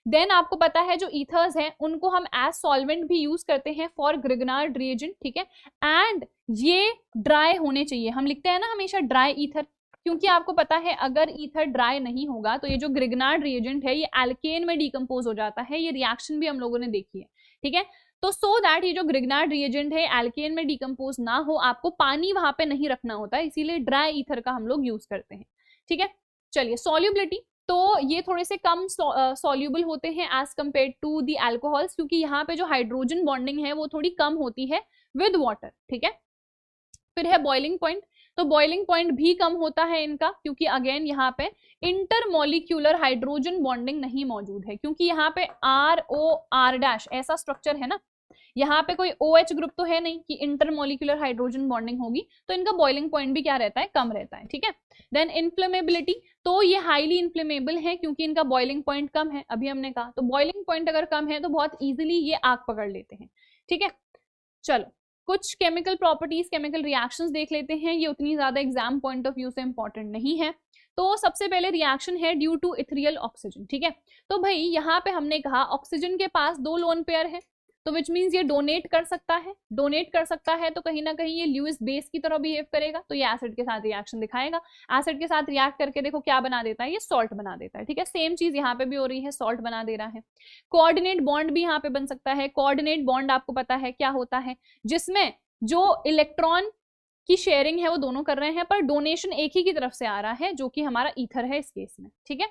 देन आपको पता है जो ईथर्स हैं उनको हम एज सॉल्वेंट भी यूज करते हैं फॉर ग्रिग्नार्ड रिएजेंट। ठीक है, एंड ये ड्राई होने चाहिए, हम लिखते हैं ना हमेशा ड्राई ईथर, क्योंकि आपको पता है अगर ईथर ड्राई नहीं होगा तो ये जो ग्रिग्नार्ड रिएजेंट है ये एल्केन में डिकम्पोज हो जाता है, ये रिएक्शन भी हम लोगों ने देखी है। ठीक है, तो सो दैट ये जो ग्रिग्नार्ड रिएजेंट है एल्केन में डिकम्पोज ना हो, आपको पानी वहां पे नहीं रखना होता है, इसीलिए ड्राई ईथर का हम लोग यूज करते हैं। ठीक है, चलिए सॉल्युबिलिटी, तो ये थोड़े से कम सॉल्यूबल होते हैं as compare to the alcohols, क्योंकि यहाँ पे जो हाइड्रोजन बॉन्डिंग है वो थोड़ी कम होती है विद वाटर। ठीक है, फिर है बॉइलिंग पॉइंट, तो बॉइलिंग पॉइंट भी कम होता है इनका, क्योंकि अगेन यहाँ पे इंटरमोलिक्यूलर हाइड्रोजन बॉन्डिंग नहीं मौजूद है, क्योंकि यहाँ पे ROR' ऐसा स्ट्रक्चर है ना, यहाँ पे कोई OH ग्रुप तो है नहीं कि इंटरमोलिकुलर हाइड्रोजन बॉन्डिंग होगी, तो इनका बॉइलिंग पॉइंट भी क्या रहता है, कम रहता है, ठीक है। देन इन्फ्लेमेबिलिटी, तो ये हाईली इन्फ्लेमेबल है क्योंकि इनका बॉइलिंग पॉइंट कम है, अभी हमने कहा, तो बॉइलिंग पॉइंट अगर कम है तो बहुत इजिली ये आग पकड़ लेते हैं, ठीक है। चलो कुछ केमिकल प्रॉपर्टीज, केमिकल रिएक्शंस देख लेते हैं, ये उतनी ज्यादा एग्जाम पॉइंट ऑफ व्यू से इंपॉर्टेंट नहीं है। तो सबसे पहले रिएक्शन है ड्यू टू इथेरियल ऑक्सीजन, ठीक है। तो भाई यहाँ पे हमने कहा ऑक्सीजन के पास 2 लोन पेयर है, तो विच मीन्स ये डोनेट कर सकता है, डोनेट कर सकता है तो कहीं ना कहीं ये ल्यूइस बेस की तरह बिहेव करेगा, तो ये एसिड के साथ रिएक्शन दिखाएगा। एसिड के साथ रिएक्ट करके देखो क्या बना देता है, ये सॉल्ट बना देता है, ठीक है। सेम चीज यहाँ पे भी हो रही है, सॉल्ट बना दे रहा है। कोऑर्डिनेट बॉन्ड भी यहाँ पे बन सकता है। कोऑर्डिनेट बॉन्ड आपको पता है क्या होता है, जिसमें जो इलेक्ट्रॉन की शेयरिंग है वो दोनों कर रहे हैं, पर डोनेशन एक ही की तरफ से आ रहा है, जो कि हमारा ईथर है इस केस में, ठीक है।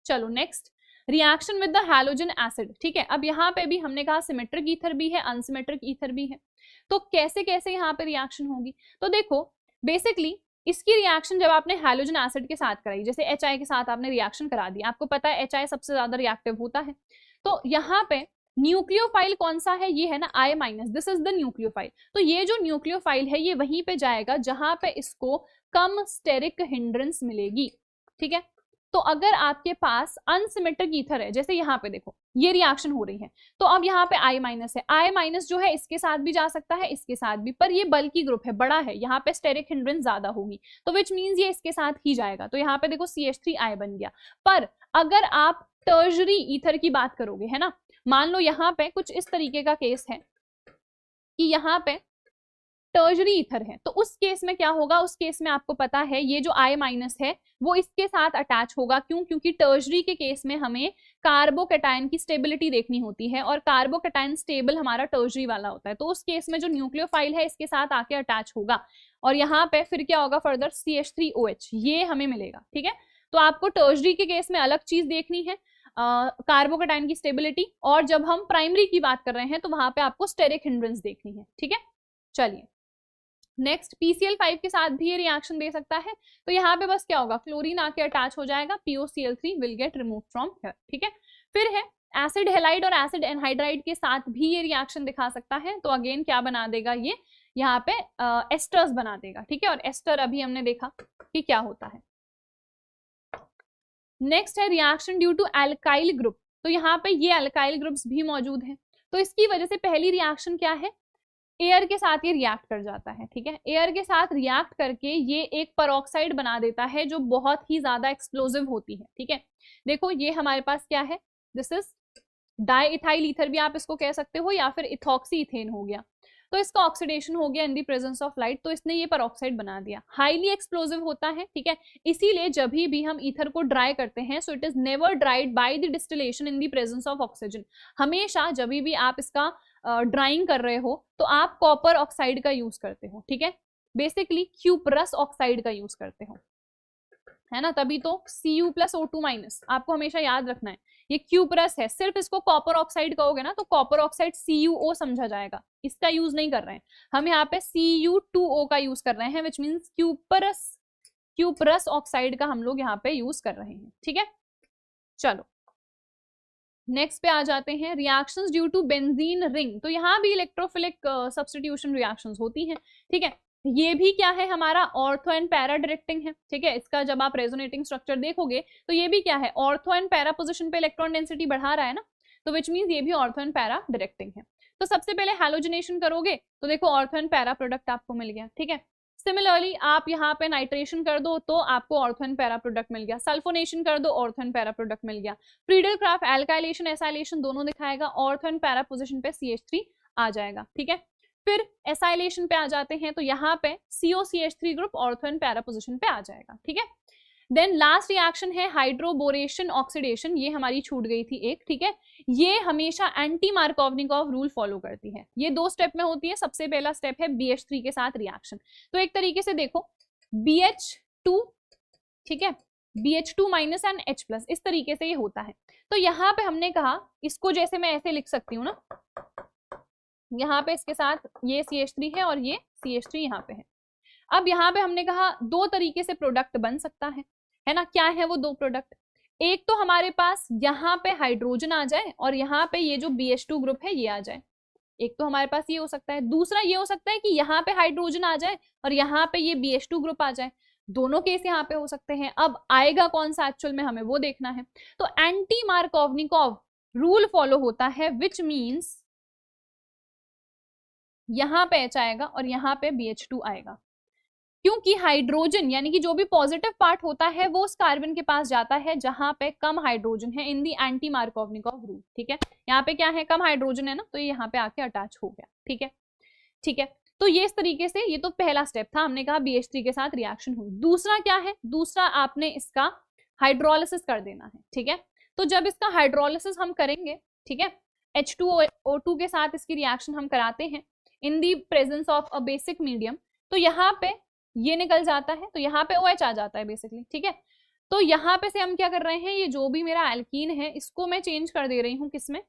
चलो next, reaction with the halogen acid, ठीक है। अब यहाँ पे भी हमने कहा सिमेट्रिक ईथर भी है, अनसिमेट्रिक ईथर भी है, तो कैसे कैसे यहाँ पे रिएक्शन होगी, तो देखो बेसिकली इसकी रिएक्शन जब आपने हैलोजन एसिड के साथ कराई, जैसे HI के साथ आपने रिएक्शन करा दी, आपको पता है HI सबसे ज्यादा रिएक्टिव होता है, तो यहाँ पे न्यूक्लियोफाइल कौन सा है, ये है ना I-, this is the nucleophile. तो ये जो न्यूक्लियोफाइल है ये वहीं पे जाएगा जहां पे इसको कम स्टेरिक हिंड्रेंस मिलेगी, ठीक है। तो अगर आपके पास अनसिमेट्रिक ईथर है, जैसे यहाँ पे देखो ये रिएक्शन हो रही है, तो अब यहाँ पे I- है, I- जो है इसके साथ भी जा सकता है, इसके साथ भी, पर ये बल्की ग्रुप है, बड़ा है, यहाँ पे स्टेरिक हिंड्रेंस ज्यादा होगी, तो विच मीन्स ये इसके साथ ही जाएगा, तो यहाँ पे देखो CH3I बन गया। पर अगर आप टर्शरी ईथर की बात करोगे, है ना, मान लो यहाँ पे कुछ इस तरीके का केस है कि यहाँ पे टर्शरी ईथर है, तो उस केस में क्या होगा, उस केस में आपको पता है ये जो I- है वो इसके साथ अटैच होगा, क्यों, क्योंकि टर्शरी के केस में हमें कार्बोकैटायन की स्टेबिलिटी देखनी होती है, और कार्बोकैटायन स्टेबल हमारा टर्शरी वाला होता है, तो उस केस में जो न्यूक्लियोफाइल है इसके साथ आके अटैच होगा, और यहाँ पे फिर क्या होगा फर्दर, CH3OH ये हमें मिलेगा, ठीक है। तो आपको टर्शरी के केस में अलग चीज देखनी है, कार्बोकैटायन की स्टेबिलिटी, और जब हम प्राइमरी की बात कर रहे हैं तो वहां पे आपको स्टेरिक हिंड्रेंस देखनी है, ठीक है। चलिए नेक्स्ट, PCl5 के साथ भी ये रिएक्शन दे सकता है, तो यहाँ पे बस क्या होगा, क्लोरीन आके अटैच हो जाएगा, POCl3 will get remove from here, ठीक है। फिर है एसिड हेलाइड और एसिड एनहाइड्राइड के साथ भी ये रिएक्शन दिखा सकता है, तो अगेन क्या बना देगा ये, यहाँ पे एस्टर्स बना देगा, ठीक है, और एस्टर अभी हमने देखा कि क्या होता है। नेक्स्ट है reaction due to alkyl group, तो यहाँ पे ये एल्काइल ग्रुप्स भी मौजूद हैं, तो इसकी वजह से पहली रिएक्शन क्या है, एयर के साथ ये रिएक्ट कर जाता है, ठीक है। एयर के साथ रिएक्ट करके ये एक पेरोक्साइड बना देता है जो बहुत ही ज्यादा एक्सप्लोजिव होती है, ठीक है। देखो ये हमारे पास क्या है, दिस इज डाईइथाइल ईथर भी आप इसको कह सकते हो, या फिर इथॉक्सी इथेन हो गया, तो इसका ऑक्सीडेशन हो गया इन दी प्रेजेंस ऑफ लाइट, तो इसने ये पेरोक्साइड बना दिया, हाईली एक्सप्लोजिव होता है, ठीक है। इसीलिए जब भी हम ईथर को ड्राई करते हैं, so it is never dried by the distillation in the presence of oxygen, हमेशा जब भी आप इसका ड्राइंग कर रहे हो तो आप कॉपर ऑक्साइड का यूज करते हो, ठीक है, बेसिकली क्यूपरस ऑक्साइड का यूज करते हो, है ना, तभी तो Cu+O2- आपको हमेशा याद रखना है, ये क्यूपरस है, सिर्फ इसको कॉपर ऑक्साइड कहोगे ना तो कॉपर ऑक्साइड CuO समझा जाएगा, इसका यूज नहीं कर रहे हैं हम, यहाँ पे Cu2O का यूज कर रहे हैं, विच मीन्स क्यूपरस ऑक्साइड का हम लोग यहाँ पे यूज कर रहे हैं, ठीक है। चलो नेक्स्ट पे आ जाते हैं, reactions due to benzene ring, तो यहाँ भी इलेक्ट्रोफिलिक सब्स्टिट्यूशन रिएक्शंस होती हैं, ठीक है। ये भी क्या है, हमारा ऑर्थो एंड पैरा डायरेक्टिंग है, ठीक है। इसका जब आप रेजोनेटिंग स्ट्रक्चर देखोगे तो ये भी क्या है, ऑर्थो एंड पैरा पोजीशन पे इलेक्ट्रॉन डेंसिटी बढ़ा रहा है ना, तो विच मीन्स ये भी ऑर्थो एंड पैरा डायरेक्टिंग है। तो सबसे पहले हैलोजनेशन करोगे तो देखो ऑर्थो एंड पैरा प्रोडक्ट आपको मिल गया, ठीक है। सिमिलरली आप यहाँ पे नाइट्रेशन कर दो तो आपको ऑर्थो एंड पैरा प्रोडक्ट मिल गया, सल्फोनेशन कर दो ऑर्थो एंड पैरा प्रोडक्ट मिल गया, फ्रीडल-क्राफ्ट एल्काइलेशन एसाइलेशन दोनों दिखाएगा, ऑर्थो एंड पैरा पोजीशन पे CH3 आ जाएगा, ठीक है। फिर एसाइलेशन पे आ जाते हैं, तो यहाँ पे COCH3 group ortho and para position पे आ जाएगा, ठीक है। देन लास्ट रिएक्शन है हाइड्रोबोरेशन ऑक्सीडेशन, ये हमारी छूट गई थी एक, ठीक है। ये हमेशा एंटी मार्कोवनिकॉव रूल फॉलो करती है, ये 2 स्टेप में होती है। सबसे पहला स्टेप है BH3 के साथ रिएक्शन, तो एक तरीके से देखो BH2, ठीक है, BH2- एंड H+, इस तरीके से ये होता है। तो यहाँ पे हमने कहा इसको जैसे मैं ऐसे लिख सकती हूँ ना, यहाँ पे इसके साथ ये CH3 है और ये CH3 यहाँ पे है। अब यहाँ पे हमने कहा 2 तरीके से प्रोडक्ट बन सकता है ना, क्या है वो 2 प्रोडक्ट, एक तो हमारे पास यहाँ पे हाइड्रोजन आ जाए और यहाँ पे ये जो BH2 ग्रुप है ये आ जाए, एक तो हमारे पास ये हो सकता है। दूसरा ये हो सकता है कि यहाँ पे हाइड्रोजन आ जाए और यहाँ पे ये BH2 ग्रुप आ जाए, दोनों केस यहाँ पे हो सकते हैं। अब आएगा कौन सा एक्चुअल में, हमें वो देखना है। तो एंटी मार्कोवनिकॉव रूल फॉलो होता है, विच मीन्स यहाँ पे H आएगा और यहाँ पे BH2 आएगा, क्योंकि हाइड्रोजन यानी कि जो भी पॉजिटिव पार्ट होता है वो उस कार्बन के पास जाता है जहां पे कम हाइड्रोजन है इन दी एंटी मार्कोवनिकॉव रूल। ठीक है, यहाँ पे क्या है, कम हाइड्रोजन है ना, तो ये यहाँ पे आके अटैच हो गया। ठीक है, ठीक है। तो ये इस तरीके से, ये तो पहला स्टेप था, हमने कहा BH3 के साथ रिएक्शन हुई। दूसरा क्या है, दूसरा आपने इसका हाइड्रोलिसिस कर देना है। ठीक है, तो जब इसका हाइड्रोलिसिस हम करेंगे, ठीक है, H2O2 के साथ इसकी रिएक्शन हम कराते हैं in the presence of a basic medium, तो यहाँ पे ये निकल जाता है, तो यहाँ पे OH आ जाता है बेसिकली। ठीक है, तो यहाँ पे से हम क्या कर रहे हैं, ये जो भी मेरा एल्कीन है इसको मैं चेंज कर दे रही हूँ किसमें,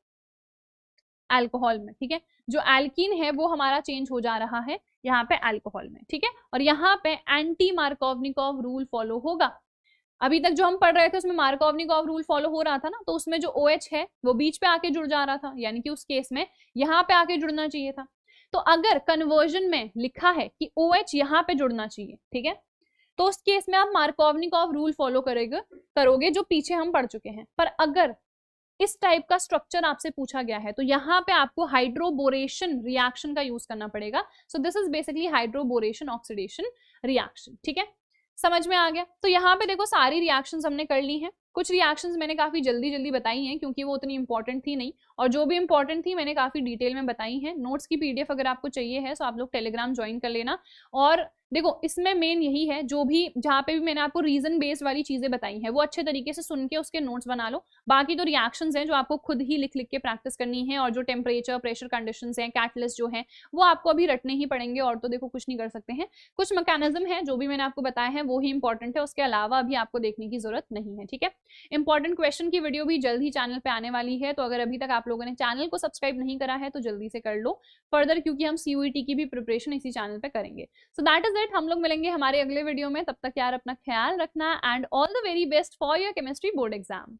अल्कोहल में। ठीक है, जो एल्कीन है वो हमारा चेंज हो जा रहा है यहाँ पे अल्कोहल में। ठीक है, और यहाँ पे एंटी मार्कोवनिकॉव रूल फॉलो होगा। अभी तक जो हम पढ़ रहे थे उसमें मार्कोवनिकॉव रूल फॉलो हो रहा था ना, तो उसमें जो OH है वो बीच पे आके जुड़ जा रहा था, यानी कि उस केस में यहाँ पे आके जुड़ना चाहिए था। तो अगर कन्वर्जन में लिखा है कि OH यहाँ पे जुड़ना चाहिए, ठीक है, तो उस केस में आप मार्कोवनिकॉव रूल फॉलो करोगे जो पीछे हम पढ़ चुके हैं। पर अगर इस टाइप का स्ट्रक्चर आपसे पूछा गया है तो यहाँ पे आपको हाइड्रोबोरेशन रिएक्शन का यूज करना पड़ेगा। सो this is basically hydroboration oxidation reaction. ठीक है, समझ में आ गया। तो यहाँ पे देखो सारी रिएक्शंस हमने कर ली हैं, कुछ रिएक्शंस मैंने काफी जल्दी जल्दी बताई हैं क्योंकि वो उतनी इंपॉर्टेंट थी नहीं, और जो भी इंपॉर्टेंट थी मैंने काफी डिटेल में बताई हैं। नोट्स की PDF अगर आपको चाहिए है तो आप लोग टेलीग्राम ज्वाइन कर लेना। और देखो इसमें मेन यही है, जो भी जहाँ पे भी मैंने आपको रीजन बेस्ड वाली चीजें बताई हैं वो अच्छे तरीके से सुन के उसके नोट्स बना लो। बाकी तो रिएक्शंस हैं जो आपको खुद ही लिख लिख के प्रैक्टिस करनी है, और जो टेम्परेचर प्रेशर कंडीशंस हैं, कैटलिस्ट जो है वो आपको अभी रटने ही पड़ेंगे, और तो देखो कुछ नहीं कर सकते हैं। कुछ मैकेनिज्म है जो भी मैंने आपको बताया है वो ही इंपॉर्टेंट है, उसके अलावा अभी आपको देखने की जरूरत नहीं है। ठीक है, इंपॉर्टेंट क्वेश्चन की वीडियो भी जल्द ही चैनल पे आने वाली है, तो अगर अभी तक आप लोगों ने चैनल को सब्सक्राइब नहीं करा है तो जल्दी से कर लो फर्दर, क्योंकि हम CUET की भी प्रिपरेशन इसी चैनल पे करेंगे। सो दैट इज इट, हम लोग मिलेंगे हमारे अगले वीडियो में। तब तक यार अपना ख्याल रखना and all the very best for your chemistry board exam.